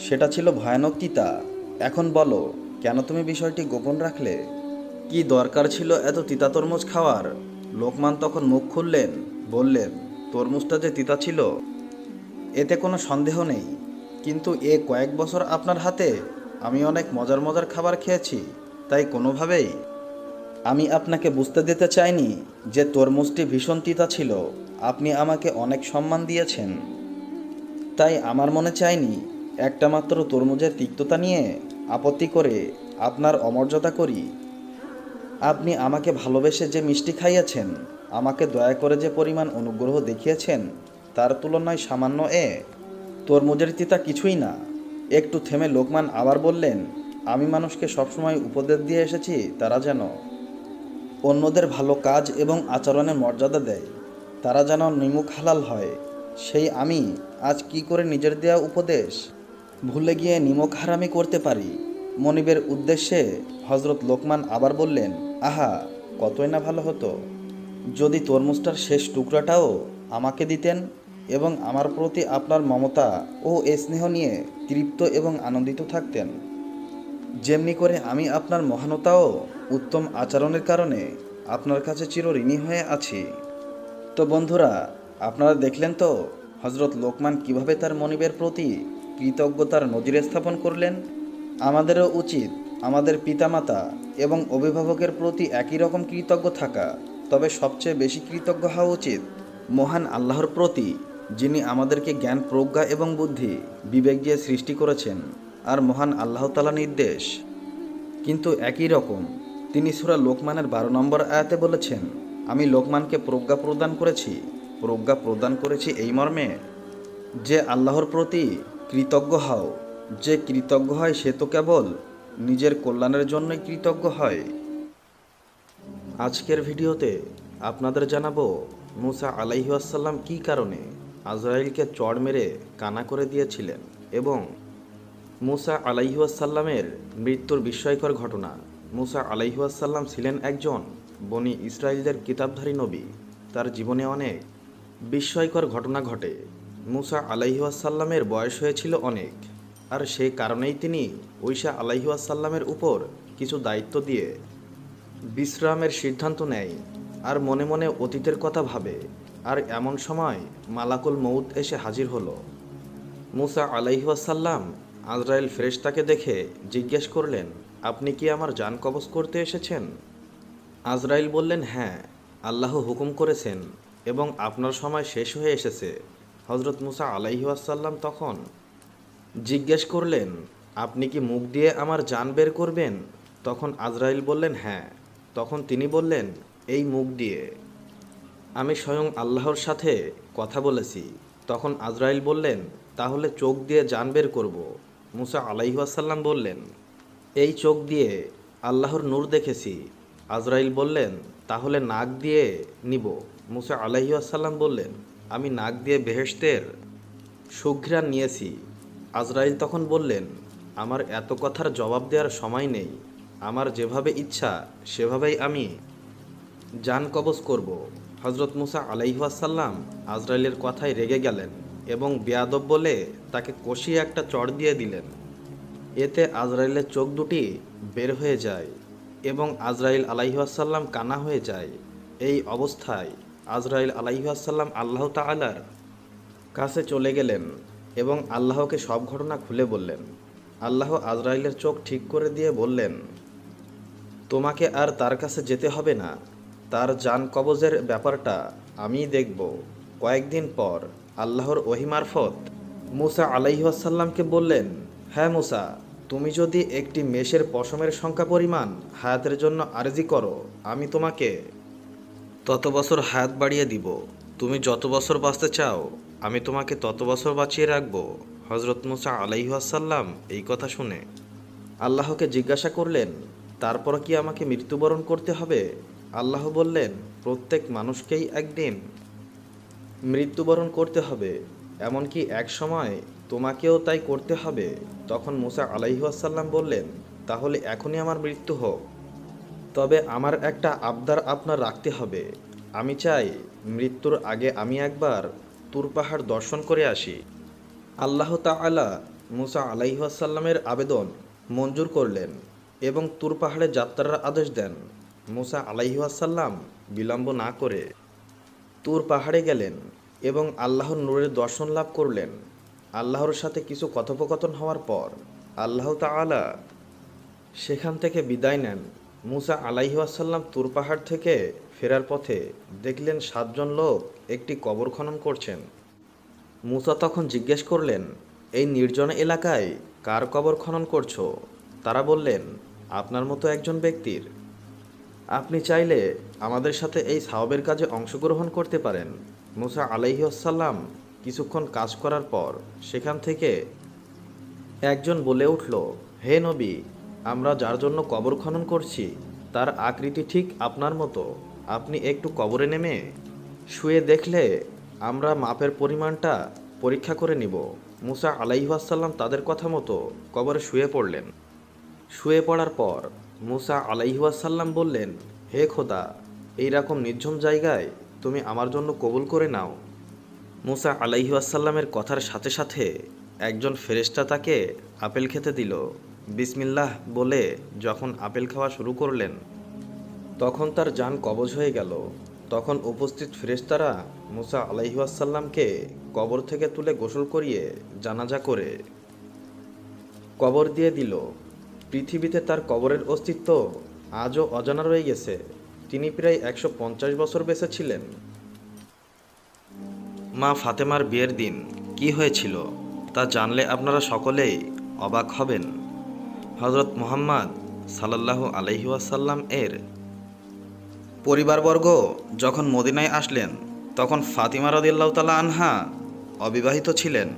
সেটা ছিল ভয়ানক তিতা। এখন বলো, কেন তুমি বিষয়টি গোপন রাখলে? কি দরকার ছিল এত তিতা তরমুজ খাওয়ার? লোকমান তখন মুখ খুললেন, বললেন, তরমুজটা যে তিতা ছিল এতে কোনো সন্দেহ নেই, কিন্তু কয়েক বছর আপনার হাতে আমি অনেক মজার মজার খাবার খেয়েছি, তাই কোনোভাবেই আমি আপনাকে বুঝতে দিতে চাইনি যে তরমুজটি ভীষণ তিতা ছিল। আপনি আমাকে অনেক সম্মান দিয়েছেন, তাই আমার মনে চায়নি একটা মাত্র তরমুজের তিক্ততা নিয়ে আপত্তি করে আপনার অমর্যাদা করি। আপনি আমাকে ভালোবেসে যে মিষ্টি খাইয়েছেন, আমাকে দয়া করে যে পরিমাণ অনুগ্রহ দেখিয়েছেন, তার তুলনায় সামান্য তরমুজের তিতা কিছুই না। একটু থেমে লোকমান আবার বললেন, আমি মানুষকে সবসময় উপদেশ দিয়ে এসেছি তারা যেন অন্যদের ভালো কাজ এবং আচরণের মর্যাদা দেয়, তারা যেন নিমুখ হালাল হয়। সেই আমি আজ কি করে নিজের দেয়া উপদেশ ভুলে গিয়ে নিমক হারামি করতে পারি? মনিবের উদ্দেশ্যে হজরত লোকমান আবার বললেন, আহা, কতই না ভালো হতো যদি তরমুজটার শেষ টুকরাটাও আমাকে দিতেন এবং আমার প্রতি আপনার মমতা ও স্নেহ নিয়ে তৃপ্ত এবং আনন্দিত থাকতেন, যেমনি করে আমি আপনার মহানতা ও উত্তম আচরণের কারণে আপনার কাছে চিরঋণী হয়ে আছি। তো বন্ধুরা, আপনারা দেখলেন তো হজরত লোকমান কিভাবে তার মনিবের প্রতি কৃতজ্ঞতার নজির স্থাপন করলেন। আমাদেরও উচিত আমাদের পিতামাতা এবং অভিভাবকের প্রতি একই রকম কৃতজ্ঞ থাকা, তবে সবচেয়ে বেশি কৃতজ্ঞ হওয়া উচিত মহান আল্লাহর প্রতি, যিনি আমাদেরকে জ্ঞান, প্রজ্ঞা এবং বুদ্ধি, বিবেক দিয়ে সৃষ্টি করেছেন। আর মহান আল্লাহ তাআলা নির্দেশ কিন্তু একই রকম। তিনি সূরা লোকমানের 12 নম্বর আয়াতে বলেছেন, আমি লোকমানকে প্রজ্ঞা প্রদান করেছি এই মর্মে যে আল্লাহর প্রতি কৃতজ্ঞ হও। যে কৃতজ্ঞ হয় সে তো কেবল নিজের কল্যাণের জন্যই কৃতজ্ঞ হয়। আজকের ভিডিওতে আপনাদের জানাবো মুসা আলাইহিস সালাম কী কারণে আজরাইলকে চড় মেরে কানা করে দিয়েছিলেন এবং মুসা আলাইহিস সালামের মৃত্যুর বিস্ময়কর ঘটনা। মুসা আলাইহিস সালাম ছিলেন একজন বনি ইসরাইলদের কিতাবধারী নবী। তার জীবনে অনেক বিস্ময়কর ঘটনা ঘটে। মুসা আলাইহিস সালামের বয়স হয়েছিল অনেক, আর সেই কারণেই তিনি ঈসা আলাইহিস সালামের উপর কিছু দায়িত্ব দিয়ে বিশ্রামের সিদ্ধান্ত নেয় আর মনে মনে অতীতের কথা ভাবে। আর এমন সময় মালাকুল মউত এসে হাজির হলো। মুসা আলাইহিস সালাম আজরাইল ফেরেশতাকে দেখে জিজ্ঞেস করলেন, আপনি কি আমার জান কবজ করতে এসেছেন? আজরাইল বললেন, হ্যাঁ, আল্লাহ হুকুম করেছেন এবং আপনার সময় শেষ হয়ে এসেছে। হজরত মুসা আলাইহিস সালাম তখন জিজ্ঞেস করলেন, আপনি কি মুখ দিয়ে আমার জান বের করবেন? তখন আজরাইল বললেন, হ্যাঁ। তখন তিনি বললেন, এই মুখ দিয়ে আমি স্বয়ং আল্লাহর সাথে কথা বলেছি। তখন আজরাইল বললেন, তাহলে চোখ দিয়ে জান বের করব। মুসা আলাইহিস সালাম বললেন, এই চোখ দিয়ে আল্লাহর নূর দেখেছি। আজরাইল বললেন, তাহলে নাক দিয়ে নিব। মুসা আলাইহিস সালাম বললেন, আমি নাক দিয়ে বেহেশতের সুঘ্রাণ নিয়েছি। আজরাইল তখন বললেন, আমার এত কথার জবাব দেওয়ার সময় নেই, আমার যেভাবে ইচ্ছা সেভাবেই আমি জান কবজ করব। হজরত মুসা আলাইহিস সালাম আজরাইলের কথায় রেগে গেলেন এবং বেয়াদব বলে তাকে কষিয়ে একটা চড় দিয়ে দিলেন। এতে আজরাইলের চোখ দুটি বের হয়ে যায় এবং আজরাইল আলাইহিস সালাম কানা হয়ে যায়। এই অবস্থায় আজরাইল আলাইহিস সালাম আল্লাহ তাআলার কাছে চলে গেলেন এবং আল্লাহকে সব ঘটনা খুলে বললেন। আল্লাহ আজরাইলের চোখ ঠিক করে দিয়ে বললেন, তোমাকে আর তার কাছে যেতে হবে না, তার জান কবজের ব্যাপারটা আমিই দেখব। কয়েকদিন পর আল্লাহর ওহী মারফত মুসা আলাইহিস সালামকে বললেন, হ্যাঁ মুসা, তুমি যদি একটি মেষের পশমের সংখ্যা পরিমাণ হায়াতের জন্য আরজি করো, আমি তোমাকে তত বছর হায়াত বাড়িয়ে দিব। তুমি যত বছর বাঁচতে চাও আমি তোমাকে তত বছর বাঁচিয়ে রাখব। হজরত মুসা আলাইহিস সালাম এই কথা শুনে আল্লাহকে জিজ্ঞাসা করলেন, তারপর কি আমাকে মৃত্যুবরণ করতে হবে? আল্লাহ বললেন, প্রত্যেক মানুষকেই একদিন মৃত্যুবরণ করতে হবে, এমনকি এক সময় তোমাকেও তাই করতে হবে। তখন মুসা আলাইহিওয়াসাল্লাম বললেন, তাহলে এখনই আমার মৃত্যু হোক, তবে আমার একটা আবদার আপনার রাখতে হবে। আমি চাই মৃত্যুর আগে আমি একবার তুর পাহাড় দর্শন করে আসি। আল্লাহ তাআলা মুসা আলাইহিওয়াসাল্লামের আবেদন মঞ্জুর করলেন এবং তুর পাহাড়ে যাত্রার আদেশ দেন। মুসা আলাইহিওয়াসাল্লাম বিলম্ব না করে তুর পাহাড়ে গেলেন এবং আল্লাহর নূরের দর্শন লাভ করলেন। আল্লাহর সাথে কিছু কথোপকথন হওয়ার পর আল্লাহ তাআলা সেখান থেকে বিদায় নেন। মুসা আলাইহিওয়াসাল্লাম তুর পাহাড় থেকে ফেরার পথে দেখলেন 7 জন লোক একটি কবর খনন করছেন। মুসা তখন জিজ্ঞেস করলেন, এই নির্জন এলাকায় কার কবর খনন করছো? তারা বললেন, আপনার মতো একজন ব্যক্তির। আপনি চাইলে আমাদের সাথে এই সাওয়াবের কাজে অংশগ্রহণ করতে পারেন। মুসা আলাইহিওয়াসাল্লাম কিছুক্ষণ কাজ করার পর সেখান থেকে একজন বলে উঠল, হে নবী, আমরা যার জন্য কবর খনন করছি তার আকৃতি ঠিক আপনার মতো। আপনি একটু কবরে নেমে শুয়ে দেখলে আমরা মাপের পরিমাণটা পরীক্ষা করে নিব। মুসা আলাইহিওয়াসাল্লাম তাদের কথা মতো কবরে শুয়ে পড়লেন। শুয়ে পড়ার পর মুসা আলাইহিওয়াসাল্লাম বললেন, হে খোদা, এইরকম নির্জন জায়গায় তুমি আমার জন্য কবুল করে নাও। মুসা আলাইহিওয়াসাল্লামের কথার সাথে সাথে একজন ফেরেশতা তাকে আপেল খেতে দিল। বিসমিল্লাহ বলে যখন আপেল খাওয়া শুরু করলেন তখন তার জান কবজ হয়ে গেল। তখন উপস্থিত ফেরেশতারা মুসা আলাইহিওয়াসাল্লামকে কবর থেকে তুলে গোসল করিয়ে জানাজা করে কবর দিয়ে দিল। পৃথিবীতে তার কবরের অস্তিত্ব আজও অজানা রয়ে গেছে। তিনি প্রায় 150 বছর বেঁচে ছিলেন। মা ফাতেমার বিয়ের দিন কি হয়েছিল তা জানলে আপনারা সকলেই অবাক হবেন। হযরত মুহাম্মদ সাল্লাল্লাহু আলাইহি ওয়াসাল্লাম এর পরিবারবর্গ যখন মদিনায় আসলেন তখন ফাতিমা রাদিয়াল্লাহু তাআলা আনহা অবিবাহিত ছিলেন।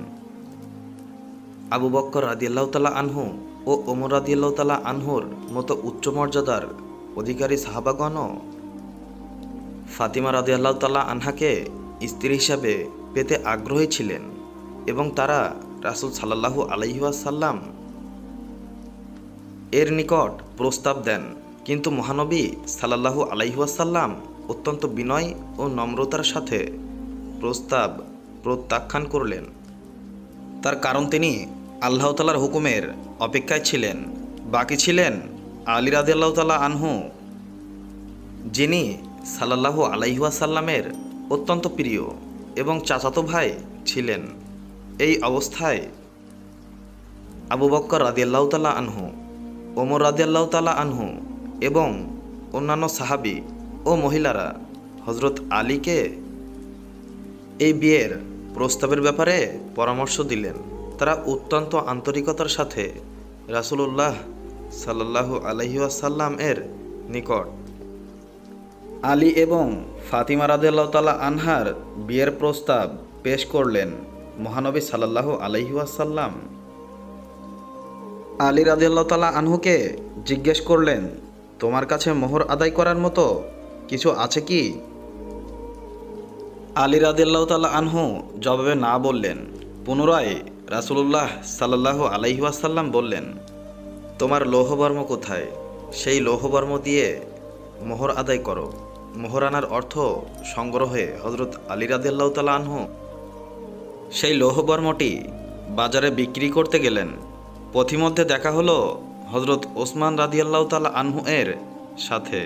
আবু বকর রাদিয়াল্লাহু তাআলা আনহু ও ওমর রাদিয়াল্লাহু তাআলা আনহুর মতো উচ্চ মর্যাদার অধিকারী সাহাবাগণও ফাতিমা রাদিয়াল্লাহু তাআলা আনহাকে স্ত্রী হিসাবে পেতে আগ্রহী ছিলেন এবং তারা রাসূল সাল্লাল্লাহু আলাইহি ওয়াসাল্লাম এর নিকট প্রস্তাব দেন। কিন্তু মহানবী সাল্লাল্লাহু আলাইহি ওয়াসাল্লাম অত্যন্ত বিনয় ও নম্রতার সাথে প্রস্তাব প্রত্যাখ্যান করলেন। তার কারণ তিনি আল্লাহ তাআলার হুকুমের অপেক্ষায় ছিলেন। বাকি ছিলেন আলী রাদিয়াল্লাহু তাআলা আনহু, যিনি সাল্লাল্লাহু আলাইহি ওয়াসাল্লামের অত্যন্ত প্রিয় এবং চাচাতো ভাই ছিলেন। এই অবস্থায় আবু বকর রাদিয়াল্লাহু তাআলা আনহু, ওমর রাদিয়াল্লাহু তাআলা আনহু এবং অন্যান্য সাহাবী ও মহিলারা হযরত আলীকে এই বিয়ের প্রস্তাবের ব্যাপারে পরামর্শ দিলেন। তারা অত্যন্ত আন্তরিকতার সাথে রাসূলুল্লাহ সাল্লাল্লাহু আলাইহি ওয়াসাল্লাম এর নিকট আলী এবং ফাতিমা রাদিয়াল্লাহু তাআলা আনহার বিয়ের প্রস্তাব পেশ করলেন। মহানবী সাল্লাল্লাহু আলাইহি ওয়াসাল্লাম আলী রাদিয়াল্লাহু তাআলা আনহুকে জিজ্ঞেস করলেন, তোমার কাছে মোহর আদায় করার মতো কিছু আছে কি? আলী রাদিয়াল্লাহু তাআলা আনহু জবাবে না বললেন। পুনরায় রাসূলুল্লাহ সাল্লাল্লাহু আলাইহি ওয়াসাল্লাম বললেন, তোমার লৌহবর্ম কোথায়? সেই লৌহবর্ম দিয়ে মোহর আদায় করো। মোহর আনার অর্থ সংগ্রহে হযরত আলী রাদিয়াল্লাহু তাআলা আনহু সেই লৌহবর্মটি বাজারে বিক্রি করতে গেলেন। পথিমধ্যে দেখা হলো হযরত ওসমান রাদিয়াল্লাহু তাআলা আনহু এর সাথে।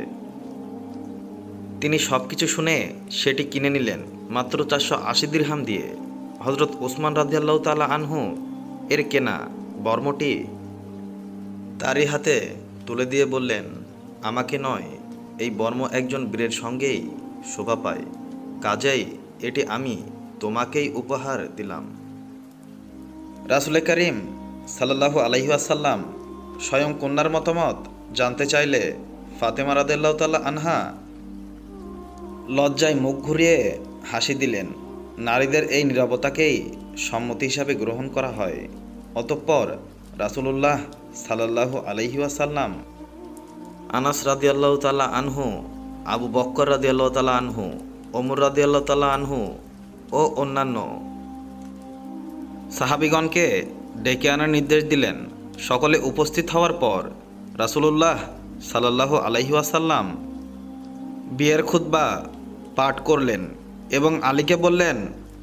তিনি সব কিছু শুনে সেটি কিনে নিলেন মাত্র 480 দিরহাম দিয়ে। হযরত ওসমান রাদিয়াল্লাহু তাআলা আনহু এর কেনা বর্মটি তারই হাতে তুলে দিয়ে বললেন, আমাকে নয়, এই বর্ম একজন বীরের সঙ্গেই শোভা পায়, কাজেই এটি আমি তোমাকেই উপহার দিলাম। রাসূল করিম সাল্লাল্লাহু আলাইহি ওয়াসাল্লাম স্বয়ং কন্যার মতামত জানতে চাইলে ফাতেমা রাদিয়াল্লাহু তাআলা আনহা লজ্জায় মুখ ঘুরিয়ে হাসি দিলেন। নারীদের এই নীরবতাকেই সম্মতি হিসাবে গ্রহণ করা হয়। অতঃপর রাসূলুল্লাহ সাল্লাল্লাহু আলাইহি ওয়াসাল্লাম আনাস রাদিয়াল্লাহু তাআলা আনহু, আবু বকর রাদিয়াল্লাহু তাআলা আনহু, ওমর রাদিয়াল্লাহু তাআলা আনহু ও অন্যান্য সাহাবিগণকে ডেকে আনার নির্দেশ দিলেন। সকলে উপস্থিত হওয়ার পর রাসূলুল্লাহ সাল্লাল্লাহু আলাইহি ওয়াসাল্লাম বিয়ের খুতবা পাঠ করলেন এবং আলীকে বললেন,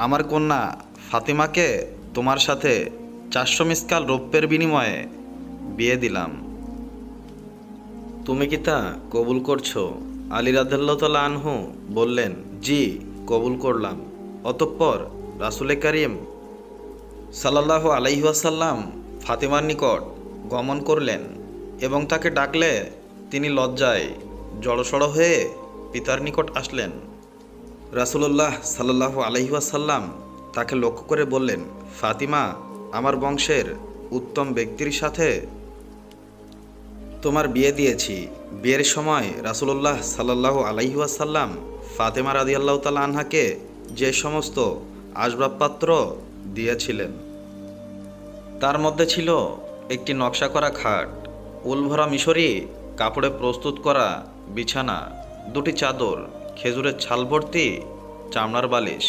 আমার কন্যা ফাতিমাকে তোমার সাথে 400 মিসকাল রৌপ্যের বিনিময়ে বিয়ে দিলাম। তুমি কি তা কবুল করছো? আলী রাদিয়াল্লাহু তাআলা আনহু বললেন, জি, কবুল করলাম। অতঃপর রাসূল করিম সাল্লাল্লাহু আলাইহি ওয়াসাল্লাম ফাতিমার নিকট গমন করলেন এবং তাকে ডাকলে তিনি লজ্জায় জড়সড় হয়ে পিতার নিকট আসলেন। রাসূলুল্লাহ সাল্লাল্লাহু আলাইহি ওয়াসাল্লাম তাকে লক্ষ্য করে বললেন, ফাতিমা, আমার বংশের উত্তম ব্যক্তির সাথে তোমার বিয়ে দিয়েছি। বিয়ের সময় রাসূলুল্লাহ সাল্লাল্লাহু আলাইহি ওয়াসাল্লাম ফাতিমা রাদিয়াল্লাহু তাআলা আনহাকে যে সমস্ত আসবাবপত্র দিয়েছিলেন তার মধ্যে ছিল একটি নকশা করা খাট, উলভরা মিশরি কাপড়ে প্রস্তুত করা বিছানা, 2টি চাদর, খেজুরের ছাল ভর্তি চামড়ার বালিশ,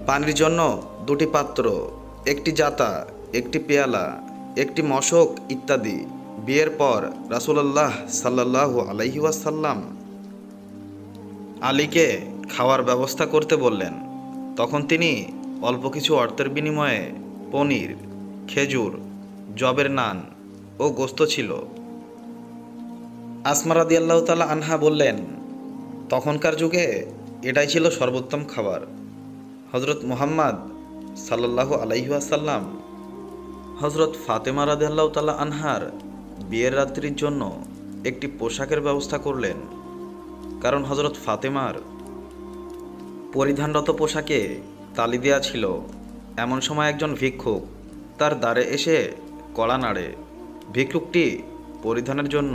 পানির জন্য 2টি পাত্র, একটি জাতা, একটি পেয়ালা, একটি মশক ইত্যাদি। বিয়ের পর রাসূলুল্লাহ সাল্লাল্লাহু আলাইহি ওয়াসাল্লাম আলীকে খাওয়ার ব্যবস্থা করতে বললেন। তখন তিনি অল্প কিছু অর্থের বিনিময়ে পনির, খেজুর, জবের নান ও গোস্ত ছিল। আসমা রাদিয়াল্লাহু তাআলা আনহা বললেন, তখনকার যুগে এটাই ছিল সর্বোত্তম খাবার। হযরত মুহাম্মদ সাল্লাল্লাহু আলাইহি ওয়াসাল্লাম হযরত ফাতেমা রাদিয়াল্লাহু তাআলা আনহার বিয়ের রাত্রির জন্য একটি পোশাকের ব্যবস্থা করলেন, কারণ হযরত ফাতেমার পরিধানরত পোশাকে তালি দেয়া ছিল। এমন সময় একজন ভিক্ষুক তার দ্বারে এসে কড়া নাড়ে। ভিক্ষুকটি পরিধানের জন্য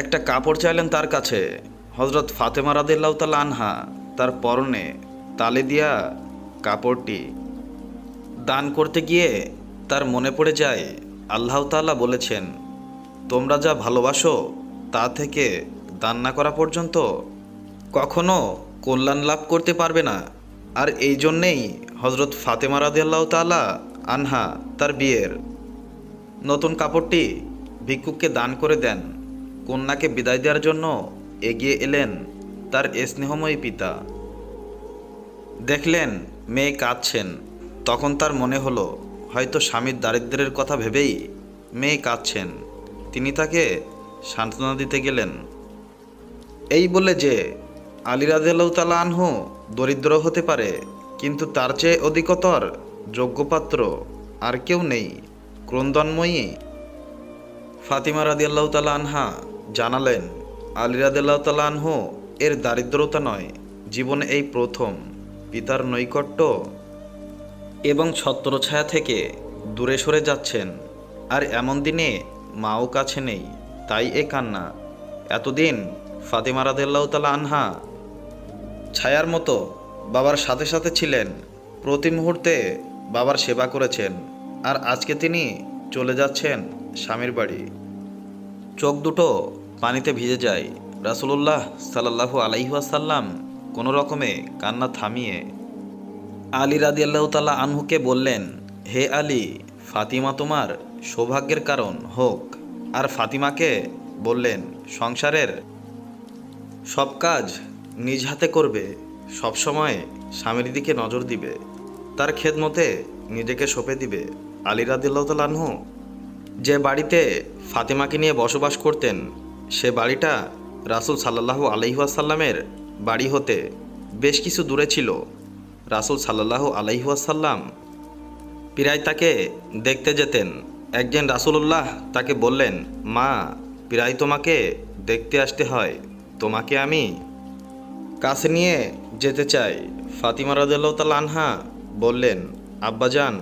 একটা কাপড় চাইলেন তার কাছে। হযরত ফাতেমা রাদিয়াল্লাহু তাআলা আনহা তার পরনে তালি দেয়া কাপড়টি দান করতে গিয়ে তার মনে পড়ে যায় আল্লাহ তাআলা বলেছেন, তোমরা যা ভালোবাসো তা থেকে দান না করা পর্যন্ত কখনো কল্যাণ লাভ করতে পারবে না। আর এই জন্যেই হযরত ফাতেমা রাদিয়াল্লাহু তাআলা আনহা তার বিয়ের নতুন কাপড়টি ভিক্ষুককে দান করে দেন। কন্যাকে বিদায় দেওয়ার জন্য এগিয়ে এলেন তার স্নেহময়ী পিতা। দেখলেন মেয়ে কাঁদছেন। তখন তার মনে হলো হয়তো স্বামীর দারিদ্র্যের কথা ভেবেই মেয়ে কাঁদছেন। তিনি তাকে সান্ত্বনা দিতে গেলেন, এই বলে যে আলী রাদিয়াল্লাহু তাআলা আনহু দরিদ্র হতে পারে, কিন্তু তার চেয়ে অধিকতর যোগ্যপাত্র আর কেউ নেই। ক্রন্দনময়ী ফাতিমা রাদিয়াল্লাহু তাআলা আনহা জানালেন, আলী রাদিয়াল্লাহু তাআলা আনহু এর দারিদ্রতা নয়, জীবনে এই প্রথম পিতার নৈকট্য এবং ছত্রছায়া থেকে দূরে সরে যাচ্ছেন। আর এমন দিনে মাও কাছে নেই, তাই এ কান্না। এতদিন ফাতিমা রাদিয়াল্লাহু তাআলা আনহা ছায়ার মতো বাবার সাথে সাথে ছিলেন, প্রতি মুহূর্তে বাবার সেবা করেছেন। আর আজকে তিনি চলে যাচ্ছেন স্বামীর বাড়ি। চোখ দুটো পানিতে ভিজে যায়। রাসূলুল্লাহ সাল্লাল্লাহু আলাইহি ওয়াসাল্লাম কোনো রকমে কান্না থামিয়ে আলী রাদিয়াল্লাহু তাআলা আনহুকে বললেন, হে আলী, ফাতিমা তোমার সৌভাগ্যের কারণ হোক। আর ফাতিমাকে বললেন, সংসারের সব কাজ নিজ হাতে করবে, সবসময় স্বামীর দিকে নজর দিবে, তার খেদমতে নিজেকে সঁপে দিবে। আলী রাদিয়াল্লাহু তাআলা আনহু যে বাড়িতে ফাতিমাকে নিয়ে বসবাস করতেন, সে বাড়িটা রাসূল সাল্লাল্লাহু আলাইহি ওয়াসাল্লামের বাড়ি হতে বেশ কিছু দূরে ছিল। রাসূল সাল্লাল্লাহু আলাইহি ওয়াসাল্লাম প্রায় তাকে দেখতে যেতেন। একদিন রাসূলুল্লাহ তাকে বললেন, মা, প্রায় তোমাকে দেখতে আসতে হয়, তোমাকে আমি কাছে নিয়ে যেতে চাই। ফাতিমা রাদিয়াল্লাহু তাআলা আনহা বললেন, আব্বাজান,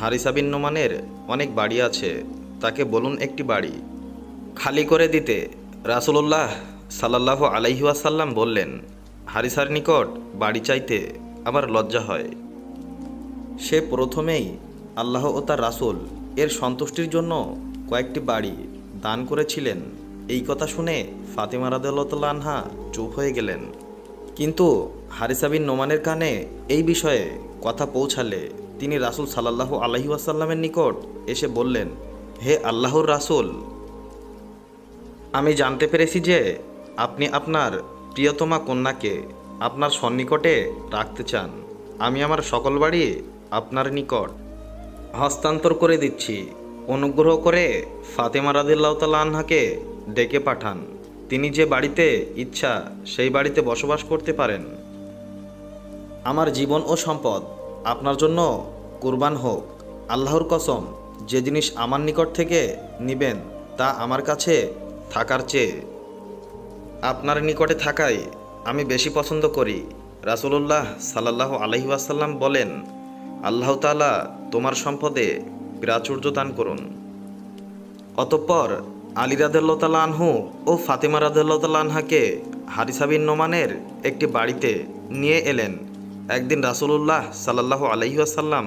হারিসা বিন নোমানের অনেক বাড়ি আছে, তাকে বলুন একটি বাড়ি খালি করে দিতে। রাসূলুল্লাহ সাল্লাল্লাহু আলাইহি ওয়াসাল্লাম বললেন, হারিসার নিকট বাড়ি চাইতে আমার লজ্জা হয়। সে প্রথমেই আল্লাহ ও তার রাসূল এর সন্তুষ্টির জন্য কয়েকটি বাড়ি দান করেছিলেন। এই কথা শুনে ফাতিমা রাদিয়াল্লাহু তাআলা আনহা চুপ হয়ে গেলেন। কিন্তু হারিসা বিন নোমানের কানে এই বিষয়ে কথা পৌঁছালে তিনি রাসূল সাল্লাল্লাহু আলাইহি ওয়াসাল্লামের নিকট এসে বললেন, হে আল্লাহর রাসূল, আমি জানতে পেরেছি যে আপনি আপনার প্রিয়তমা কন্যাকে আপনার সন্নিকটে রাখতে চান। আমি আমার সকল বাড়ি আপনার নিকট হস্তান্তর করে দিচ্ছি। অনুগ্রহ করে ফাতেমা রাদিয়াল্লাহু তাআলা আনহাকে ডেকে পাঠান। তিনি যে বাড়িতে ইচ্ছা সেই বাড়িতে বসবাস করতে পারেন। আমার জীবন ও সম্পদ আপনার জন্য কুরবান হোক। আল্লাহর কসম, যে জিনিস আমার নিকট থেকে নিবেন তা আমার কাছে থাকার চেয়ে আপনার নিকটে থাকাই আমি বেশি পছন্দ করি। রাসূলুল্লাহ সাল্লাল্লাহু আলাইহি ওয়াসাল্লাম বলেন, আল্লাহ তাআলা তোমার সম্পদে প্রাচুর্য দান করুন। অতঃপর আলী রাদিয়াল্লাহু তাআলা আনহু ও ফাতেমা রাদিয়াল্লাহু তাআলা আনহাকে হারিসা বিন নোমানের একটি বাড়িতে নিয়ে এলেন। একদিন রাসূলুল্লাহ সাল্লাল্লাহু আলাইহি ওয়াসাল্লাম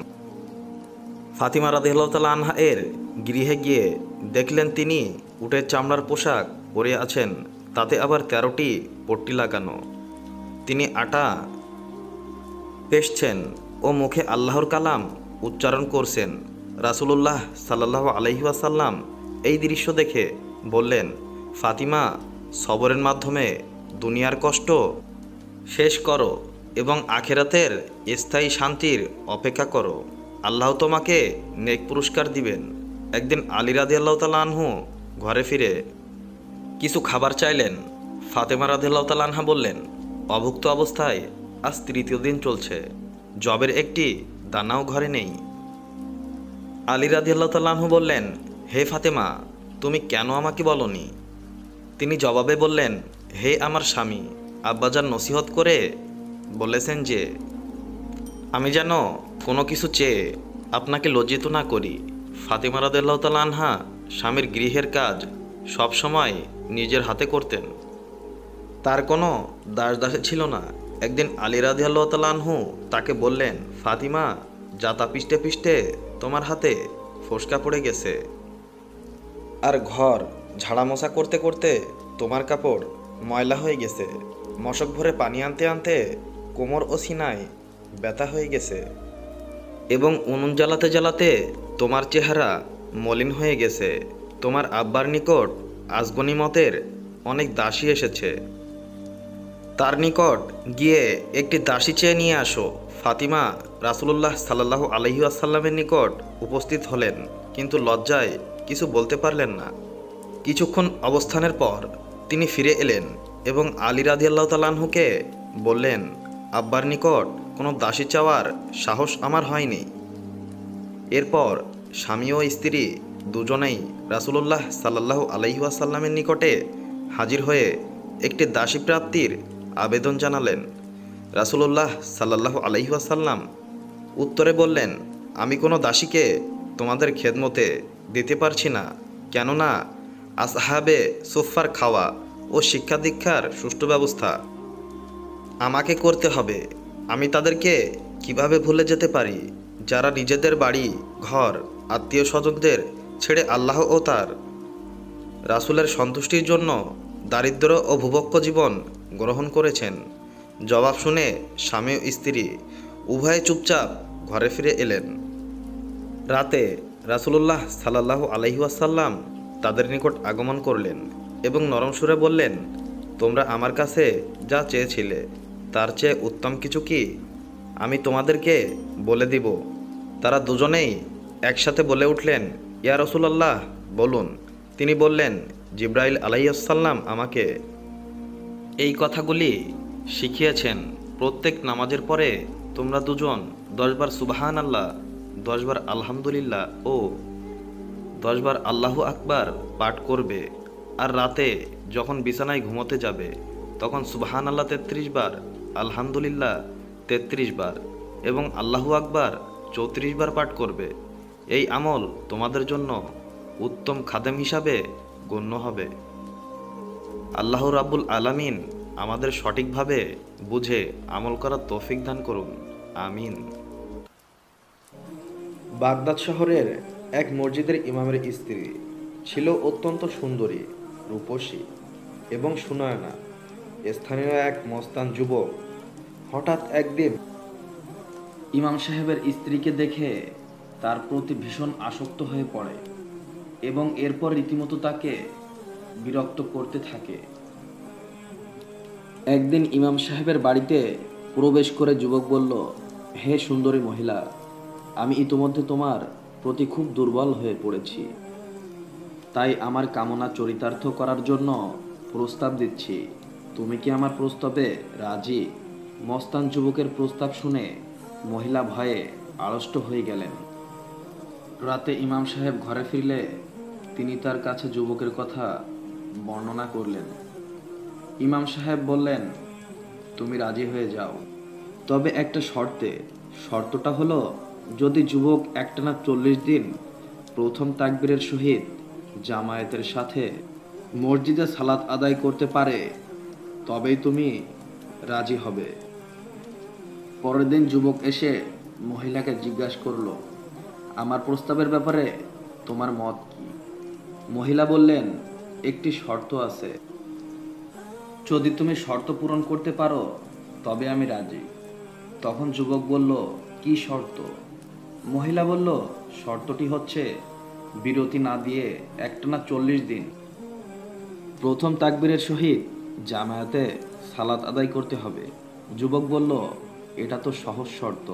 ফাতিমা রাদিয়াল্লাহু তাআলা আনহা এর গৃহে গিয়ে দেখলেন তিনি উটের চামড়ার পোশাক পরে আছেন, তাতে আবার 13টি পট্টি লাগানো। তিনি আটা পেষছেন ও মুখে আল্লাহর কালাম উচ্চারণ করছেন। রাসূলুল্লাহ সাল্লাল্লাহু আলাইহি ওয়াসাল্লাম এই দৃশ্য দেখে বললেন, ফাতিমা, সবরের মাধ্যমে দুনিয়ার কষ্ট শেষ করো এবং আখিরাতের স্থায়ী শান্তির অপেক্ষা করো। আল্লাহ তোমাকে নেক পুরস্কার দিবেন। একদিন আলী রাদিয়াল্লাহু তাআলা আনহু ঘরে ফিরে কিছু খাবার চাইলেন। ফাতেমা রাদিয়াল্লাহু তাআলা আনহা বললেন, অভুক্ত অবস্থায় আজ 3য় দিন চলছে, জবের একটি দানাও ঘরে নেই। আলী রাদিয়াল্লাহু তাআলা আনহু বললেন, হে ফাতেমা, তুমি কেন আমাকে বলনি? তিনি জবাবে বললেন, হে আমার স্বামী, আব্বাজান নসিহত করে বলেছেন যে আমি যেন কোনো কিছু চেয়ে আপনাকে লজ্জিত না করি। ফাতিমা রাদিয়াল্লাহু তাআলা আনহা স্বামীর গৃহের কাজ সব সময় নিজের হাতে করতেন, তার কোনো দাসদাসী ছিল না। একদিন আলী রাদিয়াল্লাহু তাআলা আনহু তাকে বললেন, ফাতিমা, জাতা পিষ্টে পিষ্টে তোমার হাতে ফোসকা পড়ে গেছে, আর ঘর ঝাড়া মোছা করতে করতে তোমার কাপড় ময়লা হয়ে গেছে, মশক ভরে পানি আনতে আনতে কোমর ও সিনায় ব্যথা হয়ে গেছে, এবং উনুন জ্বালাতে জ্বালাতে তোমার চেহারা মলিন হয়ে গেছে। তোমার আব্বার নিকট আজগনিমতের অনেক দাসী এসেছে, তার নিকট গিয়ে একটি দাসী চেয়ে নিয়ে আসো। ফাতিমা রাসূলুল্লাহ সাল্লাল্লাহু আলাইহি ওয়াসাল্লামের নিকট উপস্থিত হলেন, কিন্তু লজ্জায় কিছু বলতে পারলেন না। কিছুক্ষণ অবস্থানের পর তিনি ফিরে এলেন এবং আলী রাদিয়াল্লাহু তাআলা আনহুকে বললেন, আব্বার নিকট কোনো দাসী চাওয়ার সাহস আমার হয়নি। এরপর স্বামী ও স্ত্রী দুজনেই রাসূলুল্লাহ সাল্লাল্লাহু আলাইহি ওয়াসাল্লামের নিকটে হাজির হয়ে একটি দাসী প্রাপ্তির আবেদন জানালেন। রাসূলুল্লাহ সাল্লাল্লাহু আলাইহি ওয়াসাল্লাম উত্তরে বললেন, আমি কোনো দাসীকে তোমাদের খেদমতে দিতে পারছি না, কেননা আসহাবে সুফফার খাওয়া ও শিক্ষা দীক্ষার সুষ্ঠু ব্যবস্থা আমাকে করতে হবে। আমি তাদেরকে কিভাবে ভুলে যেতে পারি, যারা নিজেদের বাড়ি ঘর আত্মীয় স্বজনদের ছেড়ে আল্লাহ ও তার রাসূলের সন্তুষ্টির জন্য দারিদ্র ও ভূভক্ষ জীবন গ্রহণ করেছেন। জবাব শুনে স্বামী ও স্ত্রী উভয়ে চুপচাপ ঘরে ফিরে এলেন। রাতে রাসূলুল্লাহ সাল্লাল্লাহু আলাইহি ওয়াসাল্লাম তাদের নিকট আগমন করলেন এবং নরম সুরে বললেন, তোমরা আমার কাছে যা চেয়েছিলে তার চেয়ে উত্তম কিছু কি আমি তোমাদেরকে বলে দিব? তারা দুজনেই একসাথে বলে উঠলেন, ইয়া রাসূলুল্লাহ, বলুন। তিনি বললেন, জিবরাইল আলাইহিস সালাম আমাকে এই কথাগুলি শিখিয়েছেন, প্রত্যেক নামাজের পরে তোমরা দুজন 10 বার সুবহানাল্লাহ, 10 বার আলহামদুলিল্লাহ ও 10 বার আল্লাহু আকবার পাঠ করবে, আর রাতে যখন বিছানায় ঘুমোতে যাবে তখন সুবহানাল্লাহ 33 বার, আলহামদুলিল্লাহ 33 বার এবং আল্লাহু আকবার 34 বার পাঠ করবে। এই আমল তোমাদের জন্য উত্তম খাদেম হিসাবে গণ্য হবে। আল্লাহ রাব্বুল আলামিন আমাদের সঠিকভাবে বুঝে আমল করার তৌফিক দান করুন, আমিন। বাগদাদ শহরের এক মসজিদের ইমামের স্ত্রী ছিল অত্যন্ত সুন্দরী, রূপসী এবং সুনয়না। স্থানীয় এক মস্তান যুবক হঠাৎ একদিন ইমাম সাহেবের স্ত্রীকে দেখে তার প্রতি ভীষণ আসক্ত হয়ে পড়ে এবং এরপর রীতিমতো তাকে বিরক্ত করতে থাকে। একদিন ইমাম সাহেবের বাড়িতে প্রবেশ করে যুবক বলল, হে সুন্দরী মহিলা, আমি ইতোমধ্যে তোমার প্রতি খুব দুর্বল হয়ে পড়েছি, তাই আমার কামনা চরিতার্থ করার জন্য প্রস্তাব দিচ্ছি। তুমি কি আমার প্রস্তাবে রাজি? মস্তান যুবকের প্রস্তাব শুনে মহিলা ভয়ে আড়ষ্ট হয়ে গেলেন। রাতে ইমাম সাহেব ঘরে ফিরলে তিনি তার কাছে যুবকের কথা বর্ণনা করলেন। ইমাম সাহেব বললেন, তুমি রাজি হয়ে যাও, তবে একটা শর্তে। শর্তটা হলো, যদি যুবক একটানা 40 দিন প্রথম তাকবীরের সহিত জামায়াতের সাথে মসজিদে সালাত আদায় করতে পারে তবেই তুমি রাজি হবে। পরের দিন যুবক এসে মহিলাকে জিজ্ঞাসা করলো, আমার প্রস্তাবের ব্যাপারে তোমার মত কি? মহিলা বললেন, একটি শর্ত আছে, যদি তুমি শর্ত পূরণ করতে পারো তবে আমি রাজি। তখন যুবক বলল, কি শর্ত? মহিলা বলল, শর্তটি হচ্ছে বিরতি না দিয়ে একটানা 40 দিন প্রথম তাকবীরের সহিত জামায়াতে সালাত আদায় করতে হবে। যুবক বলল, এটা তো সহজ শর্ত,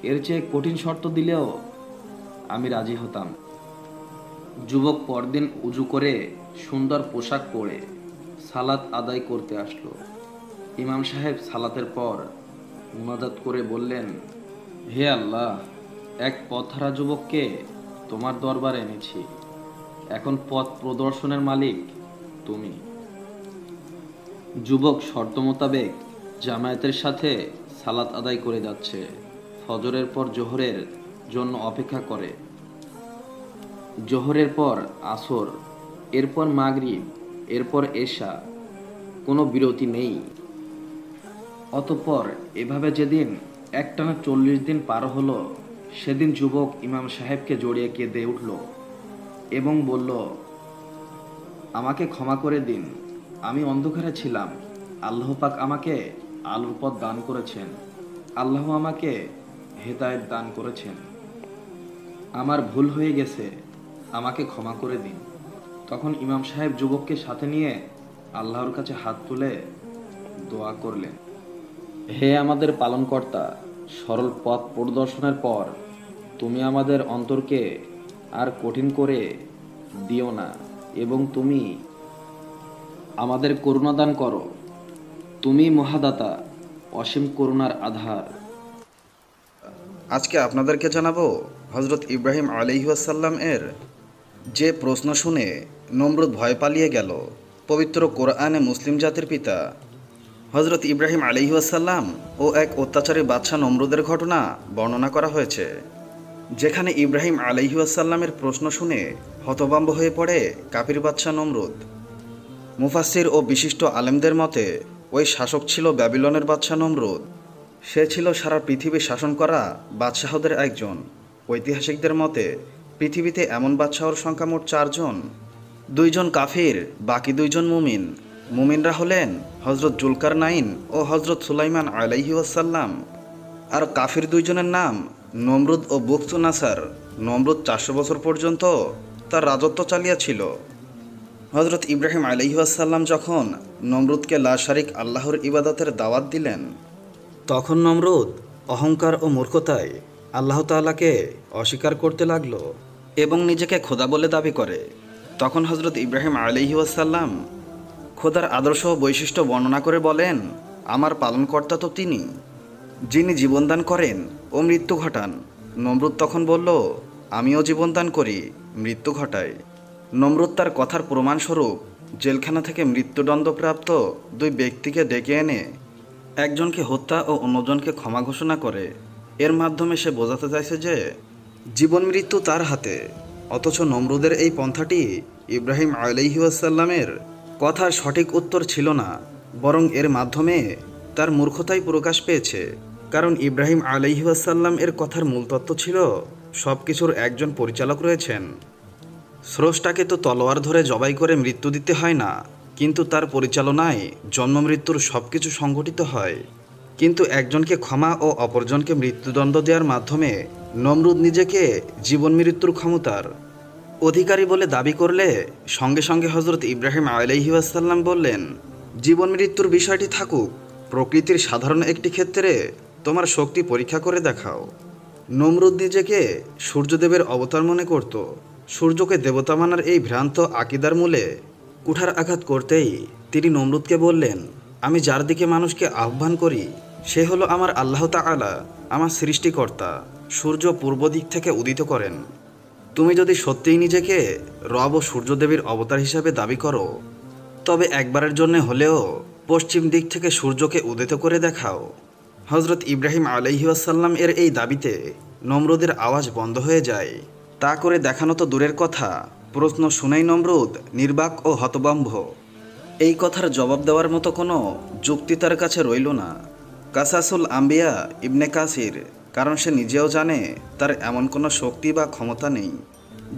এর চেয়ে কঠিন শর্ত দিলেও আমি রাজি হতাম। যুবক পরদিন উজু করে সুন্দর পোশাক পরে সালাত আদায় করতে আসলো। ইমাম সাহেব সালাতের পর মুনাজাত করে বললেন, হে আল্লাহ, এক পথহারা যুবককে তোমার দরবারে এনেছি, এখন পথ প্রদর্শনের মালিক তুমি। যুবক শর্ত মোতাবেক জামায়াতের সাথে সালাত আদায় করে যাচ্ছে। ফজরের পর জোহরের জন্য অপেক্ষা করে, জোহরের পর আসর, এরপর মাগরিব, এরপর এশা, কোনো বিরতি নেই। অতঃপর এভাবে যেদিন একটানা 40 দিন পার হলো, সেদিন যুবক ইমাম সাহেবকে জড়িয়ে কেঁদে উঠল এবং বলল, আমাকে ক্ষমা করে দিন, আমি অন্ধকারে ছিলাম, আল্লাহ পাক আমাকে আলোর পথ দান করেছেন, আল্লাহ আমাকে হেদায়েত দান করেছেন, আমার ভুল হয়ে গেছে, আমাকে ক্ষমা করে দিন। তখন ইমাম সাহেব যুবককে সাথে নিয়ে আল্লাহর কাছে হাত তুলে দোয়া করলেন, হে আমাদের পালনকর্তা, সরল পথ প্রদর্শনের পর তুমি আমাদের অন্তরকে আর কঠিন করে দিও না এবং তুমি আমাদের করুণা দান করো। তুমি মহাদাতা, অসীম করুণার আধার। আজকে আপনাদেরকে জানাবো হজরত ইব্রাহিম আলাইহিসসালাম এর যে প্রশ্ন শুনে নমরুদ ভয় পালিয়ে গেল। পবিত্র কোরআনে মুসলিম জাতির পিতা হজরত ইব্রাহিম আলাইহিসসালাম ও এক অত্যাচারী বাদশাহ নমরুদের ঘটনা বর্ণনা করা হয়েছে, যেখানে ইব্রাহিম আলাইহিসসালামের প্রশ্ন শুনে হতভম্ব হয়ে পড়ে কাফির বাদশাহ নমরুদ। মুফাসসির ও বিশিষ্ট আলেমদের মতে ওই শাসক ছিল ব্যাবিলনের বাদশাহ নমরুদ। সে ছিল সারা পৃথিবী শাসন করা বাদশাহদের একজন। ঐতিহাসিকদের মতে পৃথিবীতে এমন বাদশাহর সংখ্যা মোট 4 জন, 2 জন কাফির, বাকি 2 জন মুমিন। মুমিনরা হলেন হজরত জুলকারনাইন ও হজরত সুলাইমান আলাইহিসসালাম, আর কাফির 2 জনের নাম নমরুদ ও বুকতু নাসার। নমরুদ 400 বছর পর্যন্ত তার রাজত্ব চালিয়েছিল। হজরত ইব্রাহিম আলাইহিসসালাম যখন নমরুদকে লা শারিক আল্লাহর ইবাদতের দাওয়াত দিলেন, তখন নমরুদ অহংকার ও মূর্খতায় আল্লাহ তাআলাকে অস্বীকার করতে লাগলো এবং নিজেকে খোদা বলে দাবি করে। তখন হজরত ইব্রাহিম আলাইহিসসালাম খোদার আদর্শ ও বৈশিষ্ট্য বর্ণনা করে বলেন, আমার পালনকর্তা তো তিনি, যিনি জীবনদান করেন ও মৃত্যু ঘটান। নমরুদ তখন বলল, আমিও জীবনদান করি, মৃত্যু ঘটাই। নমরুদ তার কথার প্রমাণস্বরূপ জেলখানা থেকে মৃত্যুদণ্ডপ্রাপ্ত 2 ব্যক্তিকে ডেকে এনে একজনকে হত্যা ও অন্যজনকে ক্ষমা ঘোষণা করে। এর মাধ্যমে সে বোঝাতে চাইছে যে জীবন মৃত্যু তার হাতে। অথচ নমরুদের এই পন্থাটি ইব্রাহিম আলাইহিসসালামের কথার সঠিক উত্তর ছিল না, বরং এর মাধ্যমে তার মূর্খতাই প্রকাশ পেয়েছে। কারণ ইব্রাহিম আলাইহিসসালাম এর কথার মূল তত্ত্ব ছিল সব কিছুর একজন পরিচালক রয়েছেন। স্রষ্টাকে তো তলোয়ার ধরে জবাই করে মৃত্যু দিতে হয় না, কিন্তু তার পরিচালনায় জন্ম মৃত্যুর সব কিছু সংঘটিত হয়। কিন্তু একজনকে ক্ষমা ও অপরজনকে মৃত্যুদণ্ড দেওয়ার মাধ্যমে নমরুদ নিজেকে জীবন মৃত্যুর ক্ষমতার অধিকারী বলে দাবি করলে সঙ্গে সঙ্গে হজরত ইব্রাহিম আলাইহি ওয়াসাল্লাম বললেন, জীবন মৃত্যুর বিষয়টি থাকুক, প্রকৃতির সাধারণ একটি ক্ষেত্রে তোমার শক্তি পরীক্ষা করে দেখাও। নমরুদ নিজেকে সূর্যদেবের অবতার মনে করত। সূর্যকে দেবতা মানার এই ভ্রান্ত আকিদার মূলে কুঠার আঘাত করতেই তিনি নমরুদকে বললেন, আমি যার দিকে মানুষকে আহ্বান করি সে হলো আমার আল্লাহ তাআলা, আমার সৃষ্টিকর্তা। সূর্য পূর্ব দিক থেকে উদিত করেন। তুমি যদি সত্যিই নিজেকে রব ও সূর্যদেবীর অবতার হিসাবে দাবি করো, তবে একবারের জন্য হলেও পশ্চিম দিক থেকে সূর্যকে উদিত করে দেখাও। হজরত ইব্রাহিম আলাইহি ওয়াসাল্লাম এর এই দাবিতে নমরুদের আওয়াজ বন্ধ হয়ে যায়। তা করে দেখানো তো দূরের কথা, প্রশ্ন শুনেই নমরুদ নির্বাক ও হতভম্ব। এই কথার জবাব দেওয়ার মতো কোনো যুক্তি তার কাছে রইল না। কাসাসুল আম্বিয়া ইবনে কাসির, কারণ সে নিজেও জানে তার এমন কোনো শক্তি বা ক্ষমতা নেই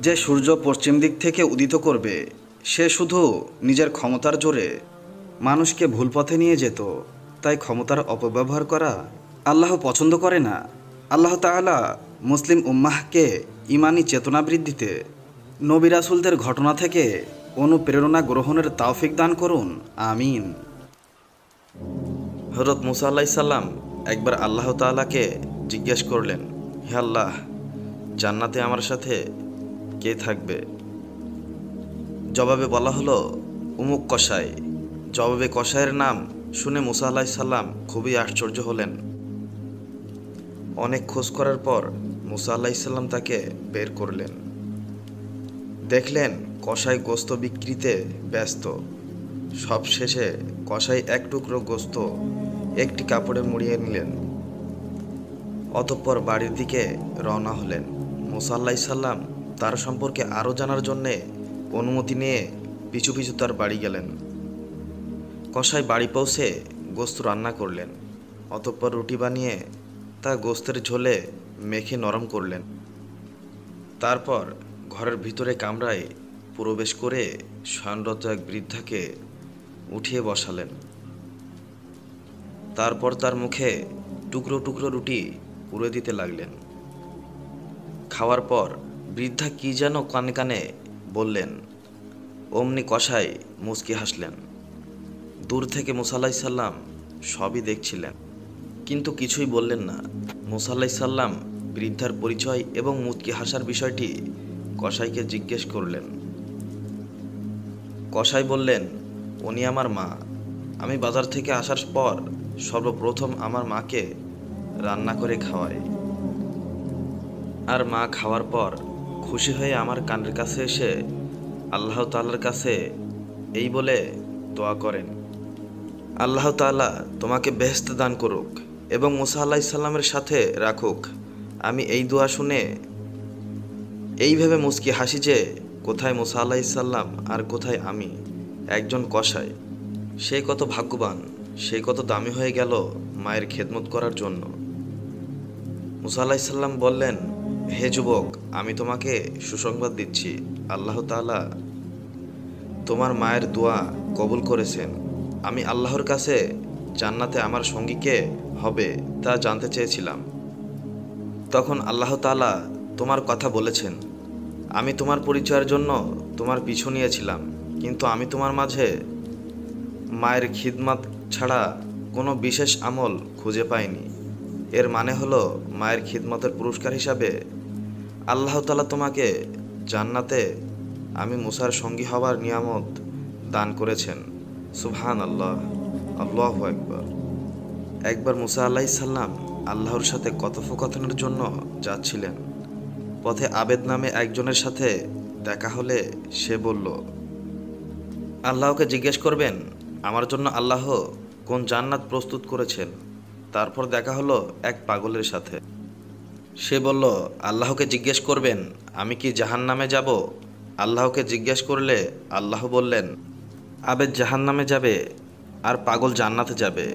যে সূর্য পশ্চিম দিক থেকে উদিত করবে। সে শুধু নিজের ক্ষমতার জোরে মানুষকে ভুল পথে নিয়ে যেত। তাই ক্ষমতার অপব্যবহার করা আল্লাহ পছন্দ করে না। আল্লাহ তাআলা মুসলিম উম্মাহকে ইমানি চেতনা বৃদ্ধিতে নবী রাসূলদের ঘটনা থেকে অনুপ্রেরণা গ্রহণের তৌফিক দান করুন, আমিন। হযরত মুসা আলাইহিস সালাম একবার আল্লাহ তাআলাকে জিজ্ঞেস করলেন, হে আল্লাহ, জান্নাতে আমার সাথে কে থাকবে? জবাবে বলা হলো, উমুক কসাই। জবাবে কসাইয়ের নাম শুনে মুসা আলাইহিস সালাম খুবই আশ্চর্য হলেন। অনেক খোঁজ করার পর মুসা আলাইহিস সালাম তাকে বের করলেন। দেখলেন কসাই গোস্ত বিক্রিতে ব্যস্ত। সবশেষে কসাই এক টুকরো গোস্ত একটি কাপড়ে মুড়িয়ে নিলেন। অতঃপর বাড়ির দিকে রওনা হলেন। মুসা আলাইহিস সালাম তার সম্পর্কে আরও জানার জন্যে অনুমতি নিয়ে পিছু পিছু তার বাড়ি গেলেন। কসাই বাড়ি পৌঁছে গোস্ত রান্না করলেন। অতঃপর রুটি বানিয়ে তা গোস্তের ঝোলে মেখে নরম করলেন। তারপর ঘরের ভিতরে কামরায় প্রবেশ করে শয়নরত এক বৃদ্ধাকে উঠিয়ে বসালেন। তারপর তার মুখে টুকরো টুকরো রুটি পুরে দিতে লাগলেন। খাওয়ার পর বৃদ্ধা কি যেন কানে কানে বললেন। অমনি কসাই মুচকি হাসলেন। দূর থেকে মুসা আলাইহিস সালাম সবই দেখছিলেন, কিন্তু কিছুই বললেন না। মুসা আলাইহিস সালাম বৃদ্ধার পরিচয় এবং মুচকি হাসার বিষয়টি কসাইকে জিজ্ঞেস করলেন। কসাই বললেন, উনি আমার মা। আমি বাজার থেকে আসার পর সর্বপ্রথম আমার মাকে রান্না করে খাওয়াই, আর মা খাওয়ার পর খুশি হয়ে আমার কানের কাছে এসে আল্লাহ তাআলার কাছে এই বলে দোয়া করেন, আল্লাহ তাআলা তোমাকে বেহেশত দান করুক এবং মুসা আলাইহিস সালামের সাথে রাখুক। আমি এই দোয়া শুনে এইভাবে মুচকি হাসি যে কোথায় মুসা আলাইহিস সালাম আর কোথায় আমি, একজন কসাই। সে কত ভাগ্যবান, সে কত দামি হয়ে গেল মায়ের খেদমত করার জন্য। মুসা আলাইহিস সালাম বললেন, হে যুবক, আমি তোমাকে সুসংবাদ দিচ্ছি, আল্লাহ তাআলা তোমার মায়ের দোয়া কবুল করেছেন। আমি আল্লাহর কাছে জান্নাতে আমার সঙ্গী কে হবে তা জানতে চেয়েছিলাম। তখন আল্লাহ তাআলা তোমার কথা বলেছেন। আমি তোমার পরিচয়ের জন্য তোমার পিছু নিয়েছিলাম, কিন্তু আমি তোমার মাঝে মায়ের খিদমত ছাড়া কোনো বিশেষ আমল খুঁজে পাইনি। এর মানে হলো মায়ের খিদমতের পুরস্কার হিসাবে আল্লাহ তাআলা তোমাকে জান্নাতে আমি মুসার সঙ্গী হওয়ার নিয়ামত দান করেছেন। সুবহানাল্লাহ, আল্লাহু আকবার। একবার মুসা আলাইহিস সালাম আল্লাহর সাথে কথোপকথনের জন্য যাচ্ছিলেন। পথে আবেদ নামে একজনের সাথে দেখা হলে সে বলল, আল্লাহকে জিজ্ঞেস করবেন আমার জন্য আল্লাহ কোন জান্নাত প্রস্তুত করেছেন। তারপর দেখা হলো এক পাগলের সাথে। সে বলল, আল্লাহকে জিজ্ঞেস করবেন আমি কি জাহান্নামে যাব। আল্লাহকে জিজ্ঞেস করলে আল্লাহ বললেন, আবেদ জাহান্নামে যাবে আর পাগল জান্নাতে যাবে।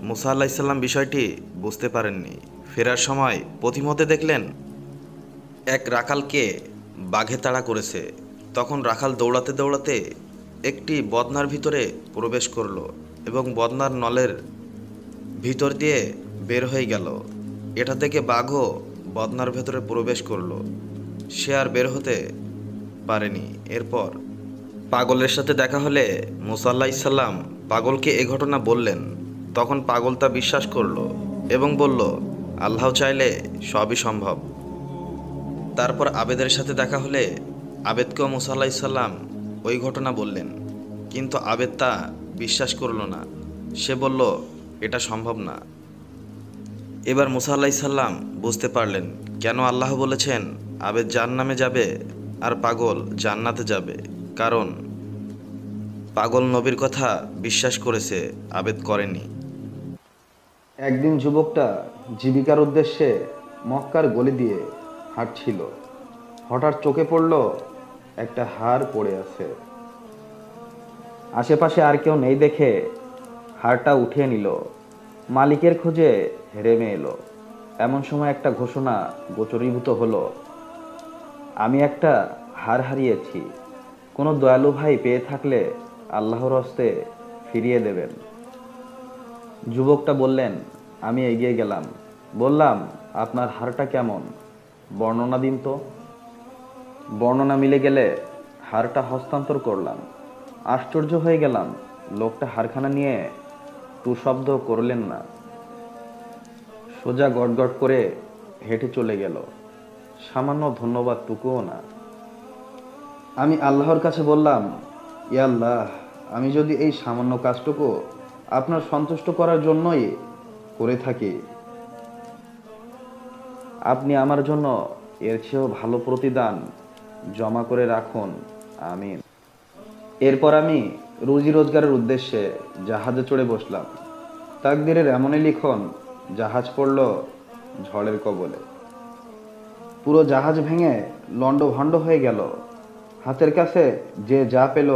মুসা আলাইহিস সালাম বিষয়টি বুঝতে পারেননি। ফেরার সময় পথিমধ্যে দেখলেন এক রাখালকে বাঘে তাড়া করেছে। তখন রাখাল দৌড়াতে দৌড়াতে একটি বদনার ভিতরে প্রবেশ করলো এবং বদনার নলের ভিতর দিয়ে বের হয়ে গেল। এটা দেখে বাঘও বদনার ভেতরে প্রবেশ করলো। সে আর বের হতে পারেনি। এরপর পাগলের সাথে দেখা হলে মুসা আলাইহিসসালাম পাগলকে এ ঘটনা বললেন। তখন পাগল তা বিশ্বাস করলো এবং বলল, আল্লাহ চাইলে সবই সম্ভব। তারপর আবেদের সাথে দেখা হলে আবেদকেও মুসা আলাইহিসসালাম ওই ঘটনা বললেন, কিন্তু আবেদ তা বিশ্বাস করল না। সে বলল, এটা সম্ভব না। এবার মুসা আলাইহিসসালাম বুঝতে পারলেন কেন আল্লাহ বলেছেন আবেদ জান্নামে যাবে আর পাগল জান্নাতে যাবে। কারণ পাগল নবীর কথা বিশ্বাস করেছে, আবেদ করেনি। একদিন যুবকটা জীবিকার উদ্দেশ্যে মক্কার গলি দিয়ে হাঁটছিল। হঠাৎ চোখে পড়ল একটা হাড় পড়ে আছে। আশেপাশে আর কেউ নেই দেখে হাড়টা উঠিয়ে নিল। মালিকের খোঁজে হেরেমে এলো। এমন সময় একটা ঘোষণা গোচরীভূত হলো, আমি একটা হাড় হারিয়েছি, কোনো দয়ালু ভাই পেয়ে থাকলে আল্লাহর হস্তে ফিরিয়ে দেবেন। যুবকটা বললেন, আমি এগিয়ে গেলাম, বললাম, আপনার হাড়টা কেমন, বর্ণনা দিন তো। বর্ণনা মিলে গেলে হাড়টা হস্তান্তর করলাম। আশ্চর্য হয়ে গেলাম, লোকটা হাড়খানা নিয়ে টু শব্দ করলেন না, সোজা গটগট করে হেঁটে চলে গেল। সামান্য ধন্যবাদ টুকুও না। আমি আল্লাহর কাছে বললাম, ইয়া আল্লাহ, আমি যদি এই সামান্য কাজটুকু আপনার সন্তুষ্ট করার জন্যই করে থাকি, আপনি আমার জন্য এর চেয়েও ভালো প্রতিদান জমা করে রাখুন, আমিন। এরপর আমি রুজি রোজগারের উদ্দেশ্যে জাহাজে চড়ে বসলাম। তাকদীরের এমনই লিখন, জাহাজ পড়ল ঝড়ের কবলে। পুরো জাহাজ ভেঙে লণ্ডভণ্ড হয়ে গেল। হাতের কাছে যে যা পেল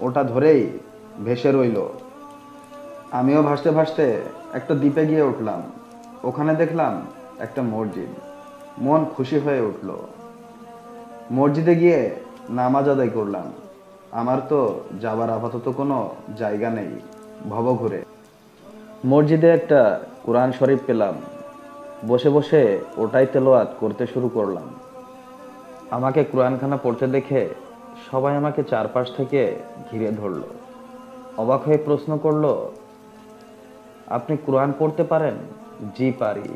ওটা ধরেই ভেসে রইল। আমিও ভাসতে ভাসতে একটা দ্বীপে গিয়ে উঠলাম। ওখানে দেখলাম একটা মসজিদ। মন খুশি হয়ে উঠল। মসজিদে গিয়ে নামাজ আদায় করলাম। আমার তো যাবার আপাতত কোনো জায়গা নেই ভবঘুরে। মসজিদে একটা কোরআন শরীফ পেলাম। বসে বসে ওটাই তেলাওয়াত করতে শুরু করলাম। আমাকে কোরআনখানা পড়তে দেখে সবাই আমাকে চারপাশ থেকে ঘিরে ধরল। অবাক হয়ে প্রশ্ন করলো, আপনি কোরআন পড়তে পারেন? জি পারি।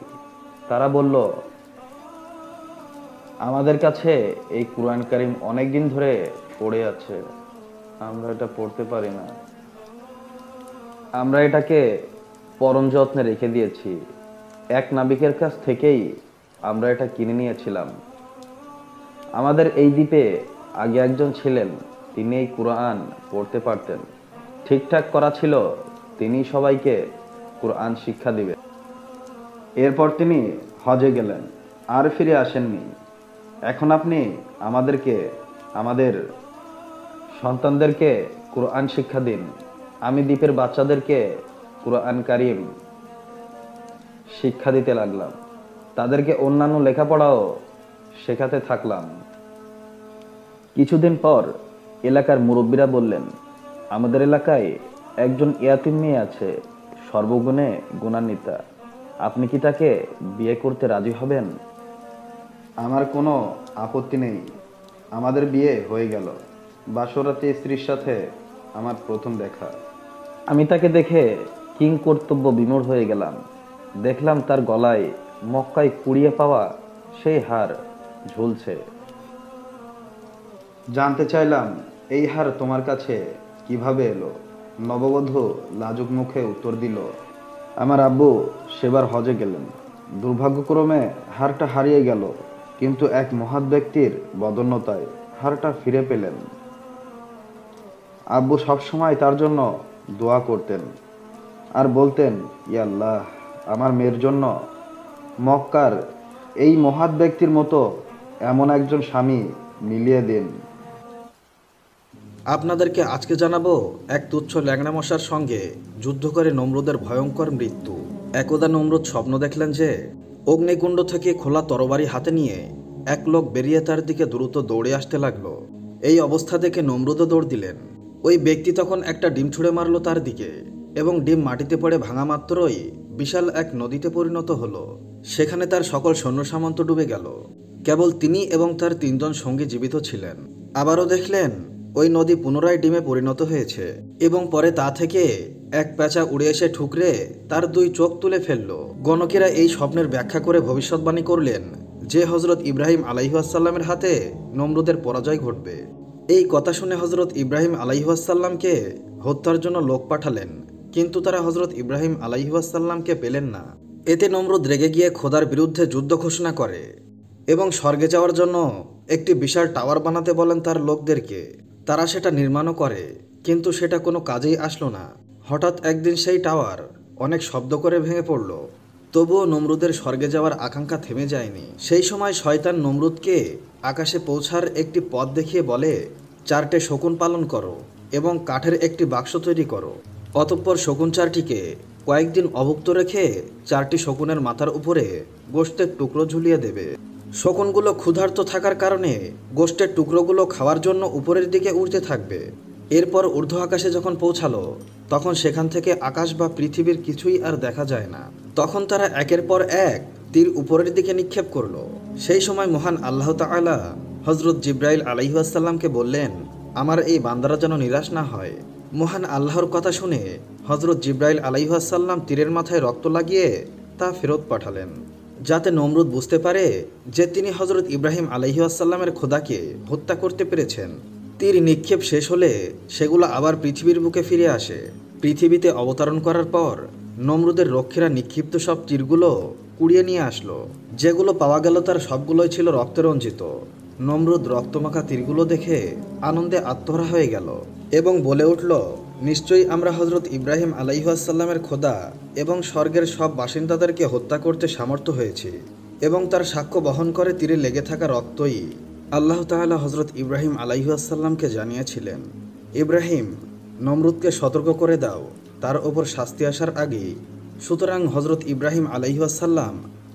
তারা বলল, আমাদের কাছে এই কোরআন কারীম অনেক দিন ধরে পড়ে আছে, আমরা এটা পড়তে পারি না। আমরা এটাকে পরম যত্নে রেখে দিয়েছি। এক নাবিকের কাছ থেকেই আমরা এটা কিনে নিয়েছিলাম। আমাদের এই দ্বীপে আগে একজন ছিলেন, তিনি এই কোরআন পড়তে পারতেন। ঠিকঠাক করা ছিল তিনি সবাইকে কোরআন শিক্ষা দিবেন। এরপর তিনি হজে গেলেন, আর ফিরে আসেননি। এখন আপনি আমাদেরকে, আমাদের সন্তানদেরকে কোরআন শিক্ষা দিন। আমি দ্বীপের বাচ্চাদেরকে কোরআন কারীম শিক্ষা দিতে লাগলাম। তাদেরকে অন্যান্য লেখাপড়াও শেখাতে থাকলাম। কিছুদিন পর এলাকার মুরব্বীরা বললেন, আমাদের এলাকায় একজন ইয়াতিম মেয়ে আছে, সর্বগুণে গুণান্বিতা। আপনি কি তাকে বিয়ে করতে রাজি হবেন? আমার কোনো আপত্তি নেই। আমাদের বিয়ে হয়ে গেল। বাসরাতে স্ত্রীর সাথে আমার প্রথম দেখা। আমি তাকে দেখে কিং কর্তব্য বিমূঢ় হয়ে গেলাম। দেখলাম তার গলায় মক্কায় কুড়িয়ে পাওয়া সেই হার ঝুলছে। জানতে চাইলাম, এই হার তোমার কাছে কিভাবে এলো? নববধূ লাজুক মুখে উত্তর দিল, আমার আব্বু সেবার হজে গেলেন। দুর্ভাগ্যক্রমে হারটা হারিয়ে গেল, কিন্তু এক মহৎ ব্যক্তির বদন্যতায় হারটা ফিরে পেলেন। আব্বু সবসময় তার জন্য দোয়া করতেন আর বলতেন, ইয়া আল্লাহ, আমার মেয়ের জন্য মক্কার এই মহৎ ব্যক্তির মতো এমন একজন স্বামী মিলিয়ে দিন। আপনাদেরকে আজকে জানাবো এক তুচ্ছ ল্যাংড়া মশার সঙ্গে যুদ্ধ করে নমরুদের ভয়ঙ্কর মৃত্যু। একদা নমরুদ স্বপ্ন দেখলেন যে অগ্নিকুণ্ড থেকে খোলা তরবারি হাতে নিয়ে এক লোক বেরিয়ে তার দিকে দ্রুত দৌড়ে আসতে লাগলো। এই অবস্থা দেখে নমরুদও দৌড় দিলেন। ওই ব্যক্তি তখন একটা ডিম ছুঁড়ে মারলো তার দিকে। এবং ডিম মাটিতে পড়ে ভাঙা মাত্রই বিশাল এক নদীতে পরিণত হলো। সেখানে তার সকল সৈন্য সামন্ত ডুবে গেল। কেবল তিনি এবং তার 3 জন সঙ্গী জীবিত ছিলেন। আবারও দেখলেন ওই নদী পুনরায় ডিমে পরিণত হয়েছে এবং পরে তা থেকে এক পেঁচা উড়ে এসে ঠুকরে তার 2 চোখ তুলে ফেলল। গণকেরা এই স্বপ্নের ব্যাখ্যা করে ভবিষ্যৎবাণী করলেন যে হজরত ইব্রাহিম আলাইহিসসালামের হাতে নমরুদের পরাজয় ঘটবে। এই কথা শুনে হজরত ইব্রাহিম আলাইহিসসালামকে হত্যার জন্য লোক পাঠালেন, কিন্তু তারা হজরত ইব্রাহিম আলাইহিসসালামকে পেলেন না। এতে নমরুদ রেগে গিয়ে খোদার বিরুদ্ধে যুদ্ধ ঘোষণা করে এবং স্বর্গে যাওয়ার জন্য একটি বিশাল টাওয়ার বানাতে বলেন তার লোকদেরকে। তারা সেটা নির্মাণও করে, কিন্তু সেটা কোনো কাজেই আসলো না। হঠাৎ একদিন সেই টাওয়ার অনেক শব্দ করে ভেঙে পড়ল। তবুও নমরুদের স্বর্গে যাওয়ার আকাঙ্ক্ষা থেমে যায়নি। সেই সময় শয়তান নমরুদকে আকাশে পৌঁছার একটি পথ দেখিয়ে বলে, 4টে শকুন পালন করো এবং কাঠের একটি বাক্স তৈরি করো। অতঃপর শকুন 4টিকে কয়েকদিন অভুক্ত রেখে 4টি শকুনের মাথার উপরে গোশতের টুকরো ঝুলিয়ে দেবে। শকুনগুলো ক্ষুধার্ত থাকার কারণে গোশতের টুকরোগুলো খাওয়ার জন্য উপরের দিকে উড়তে থাকবে। এরপর ঊর্ধ্ব আকাশে যখন পৌঁছালো তখন সেখান থেকে আকাশ বা পৃথিবীর কিছুই আর দেখা যায় না। তখন তারা একের পর এক তীর উপরের দিকে নিক্ষেপ করলো। সেই সময় মহান আল্লাহ তাআলা হজরত জিব্রাইল আলাইহিসসালামকে বললেন, আমার এই বান্দারা যেন নিরাশ না হয়। মহান আল্লাহর কথা শুনে হজরত জিব্রাইল আলাইহিসসালাম তীরের মাথায় রক্ত লাগিয়ে তা ফেরত পাঠালেন, যাতে নমরুদ বুঝতে পারে যে তিনি হজরত ইব্রাহিম আলাইহিসসালামের খোদাকে হত্যা করতে পেরেছেন। তীর নিক্ষেপ শেষ হলে সেগুলো আবার পৃথিবীর বুকে ফিরে আসে। পৃথিবীতে অবতরণ করার পর নমরুদের রক্ষীরা নিক্ষিপ্ত সব তীরগুলো কুড়িয়ে নিয়ে আসলো। যেগুলো পাওয়া গেল তার সবগুলোই ছিল রক্তে রঞ্জিত। নমরুদ রক্তমাখা তীরগুলো দেখে আনন্দে আত্মহারা হয়ে গেল এবং বলে উঠল, নিশ্চয়ই আমরা হজরত ইব্রাহিম আলাইহিসসালামের খোদা এবং স্বর্গের সব বাসিন্দাদেরকে হত্যা করতে সামর্থ্য হয়েছি। এবং তার সাক্ষ্য বহন করে তীরে লেগে থাকা রক্তই। আল্লাহ তাআলা হজরত ইব্রাহিম আলাইহিসসালামকে জানিয়েছিলেন, ইব্রাহিম, নমরুদকে সতর্ক করে দাও তার ওপর শাস্তি আসার আগেই। সুতরাং হজরত ইব্রাহিম আলাইহিসসালাম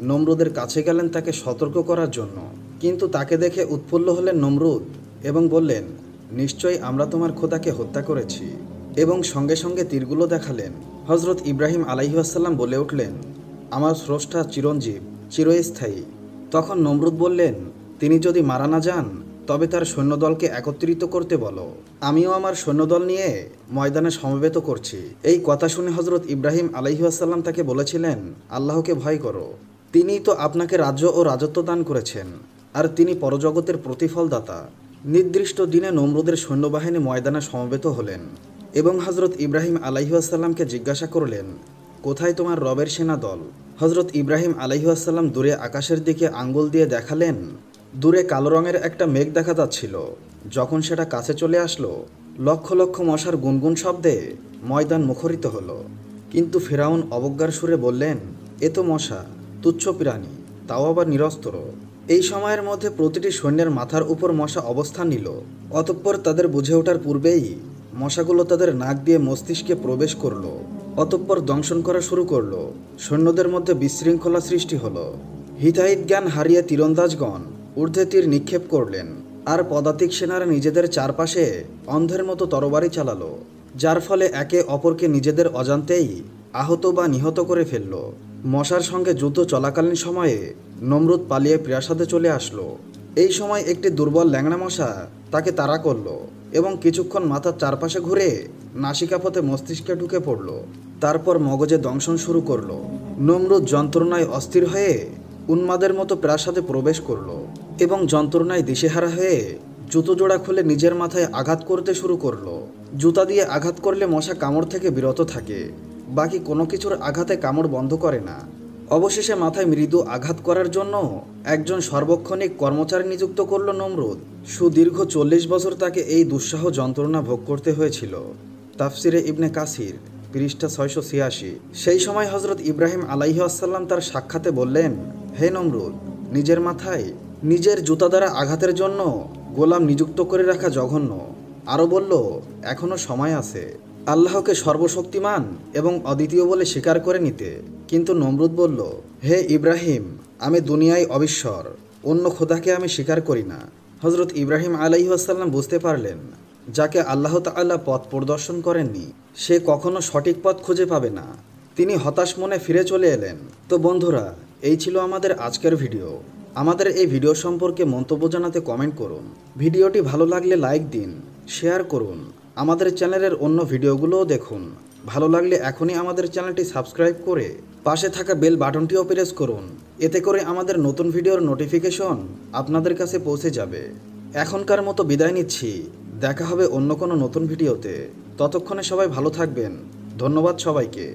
নমরুদের কাছে গেলেন তাকে সতর্ক করার জন্য, কিন্তু তাকে দেখে উৎফুল্ল হলেন নমরুদ এবং বললেন, নিশ্চয়ই আমরা তোমার খোদাকে হত্যা করেছি। এবং সঙ্গে সঙ্গে তীরগুলো দেখালেন। হজরত ইব্রাহিম আলাইহিসসালাম বলে উঠলেন, আমার স্রষ্টা চিরঞ্জীব, চিরস্থায়ী। তখন নমরুদ বললেন, তিনি যদি মারা না যান তবে তার সৈন্যদলকে একত্রিত করতে বলো, আমিও আমার সৈন্যদল নিয়ে ময়দানে সমবেত করছি। এই কথা শুনে হজরত ইব্রাহিম আলাইহিসসালাম তাকে বলেছিলেন, আল্লাহকে ভয় করো, তিনিই তো আপনাকে রাজ্য ও রাজত্ব দান করেছেন, আর তিনি পরজগতের প্রতিফলদাতা। নির্দিষ্ট দিনে নমরুদের সৈন্যবাহিনী ময়দানে সমবেত হলেন এবং হজরত ইব্রাহিম আলাইহিসসালামকে জিজ্ঞাসা করলেন, কোথায় তোমার রবের সেনা দল? হজরত ইব্রাহিম আলাইহিসসালাম দূরে আকাশের দিকে আঙ্গুল দিয়ে দেখালেন। দূরে কালো রঙের একটা মেঘ দেখা যাচ্ছিল। যখন সেটা কাছে চলে আসলো, লক্ষ লক্ষ মশার গুনগুন শব্দে ময়দান মুখরিত হলো। কিন্তু ফিরাউন অবজ্ঞার সুরে বললেন, এ তো মশা, তুচ্ছ প্রাণী, তাও আবার নিরস্ত্র। এই সময়ের মধ্যে প্রতিটি সৈন্যের মাথার উপর মশা অবস্থান নিল। অতঃপর তাদের বুঝে ওঠার পূর্বেই মশাগুলো তাদের নাক দিয়ে মস্তিষ্কে প্রবেশ করলো। অতঃপর দংশন করা শুরু করলো। সৈন্যদের মধ্যে বিশৃঙ্খলা সৃষ্টি হলো। হিতাহিত জ্ঞান হারিয়ে তীরন্দাজগণ ঊর্ধ্বে তীর নিক্ষেপ করলেন, আর পদাতিক সেনারা নিজেদের চারপাশে অন্ধের মতো তরবারি চালালো, যার ফলে একে অপরকে নিজেদের অজান্তেই আহত বা নিহত করে ফেলল। মশার সঙ্গে যুদ্ধ চলাকালীন সময়ে নমরুদ পালিয়ে প্রাসাদে চলে আসলো। এই সময় একটি দুর্বল ল্যাংড়া মশা তাকে তাড়া করলো এবং কিছুক্ষণ মাথার চারপাশে ঘুরে নাসিকাপথে মস্তিষ্কে ঢুকে পড়ল। তারপর মগজে দংশন শুরু করলো। নমরুদ যন্ত্রণায় অস্থির হয়ে উন্মাদের মতো প্রাসাদে প্রবেশ করলো এবং যন্ত্রণায় দিশেহারা হয়ে জুতো জোড়া খুলে নিজের মাথায় আঘাত করতে শুরু করলো। জুতা দিয়ে আঘাত করলে মশা কামড় থেকে বিরত থাকে, বাকি কোনো কিছুর আঘাতে কামড় বন্ধ করে না। অবশেষে মাথায় মৃদু আঘাত করার জন্য একজন সর্বক্ষণিক কর্মচারী নিযুক্ত করল নমরুদ। সুদীর্ঘ 40 বছর তাকে এই দুঃসহ যন্ত্রণা ভোগ করতে হয়েছিল। তাফসিরে ইবনে কাসির, পৃষ্ঠা 686। সেই সময় হজরত ইব্রাহিম আলাইহিসসালাম তার সাক্ষাতে বললেন, হে নমরুদ, নিজের মাথায় নিজের জুতা দ্বারা আঘাতের জন্য গোলাম নিযুক্ত করে রাখা জঘন্য। আরও বলল, এখনও সময় আছে আল্লাহকে সর্বশক্তিমান এবং অদ্বিতীয় বলে স্বীকার করে নিতে। কিন্তু নমরুদ বলল, হে ইব্রাহিম, আমি দুনিয়ায় অবিশ্বর, অন্য খোদাকে আমি স্বীকার করি না। হজরত ইব্রাহিম আলাইহিসসালাম বুঝতে পারলেন যাকে আল্লাহ তাআলা পথ প্রদর্শন করেননি সে কখনো সঠিক পথ খুঁজে পাবে না। তিনি হতাশ মনে ফিরে চলে এলেন। তো বন্ধুরা, এই ছিল আমাদের আজকের ভিডিও। আমাদের এই ভিডিও সম্পর্কে মন্তব্য জানাতে কমেন্ট করুন। ভিডিওটি ভালো লাগলে লাইক দিন, শেয়ার করুন। আমাদের চ্যানেলের অন্য ভিডিওগুলোও দেখুন। ভালো লাগলে এখনই আমাদের চ্যানেলটি সাবস্ক্রাইব করে পাশে থাকা বেল বাটনটিও প্রেস করুন। এতে করে আমাদের নতুন ভিডিওর নোটিফিকেশন আপনাদের কাছে পৌঁছে যাবে। এখনকার মতো বিদায় নিচ্ছি। দেখা হবে অন্য কোনো নতুন ভিডিওতে। ততক্ষণে সবাই ভালো থাকবেন। ধন্যবাদ সবাইকে।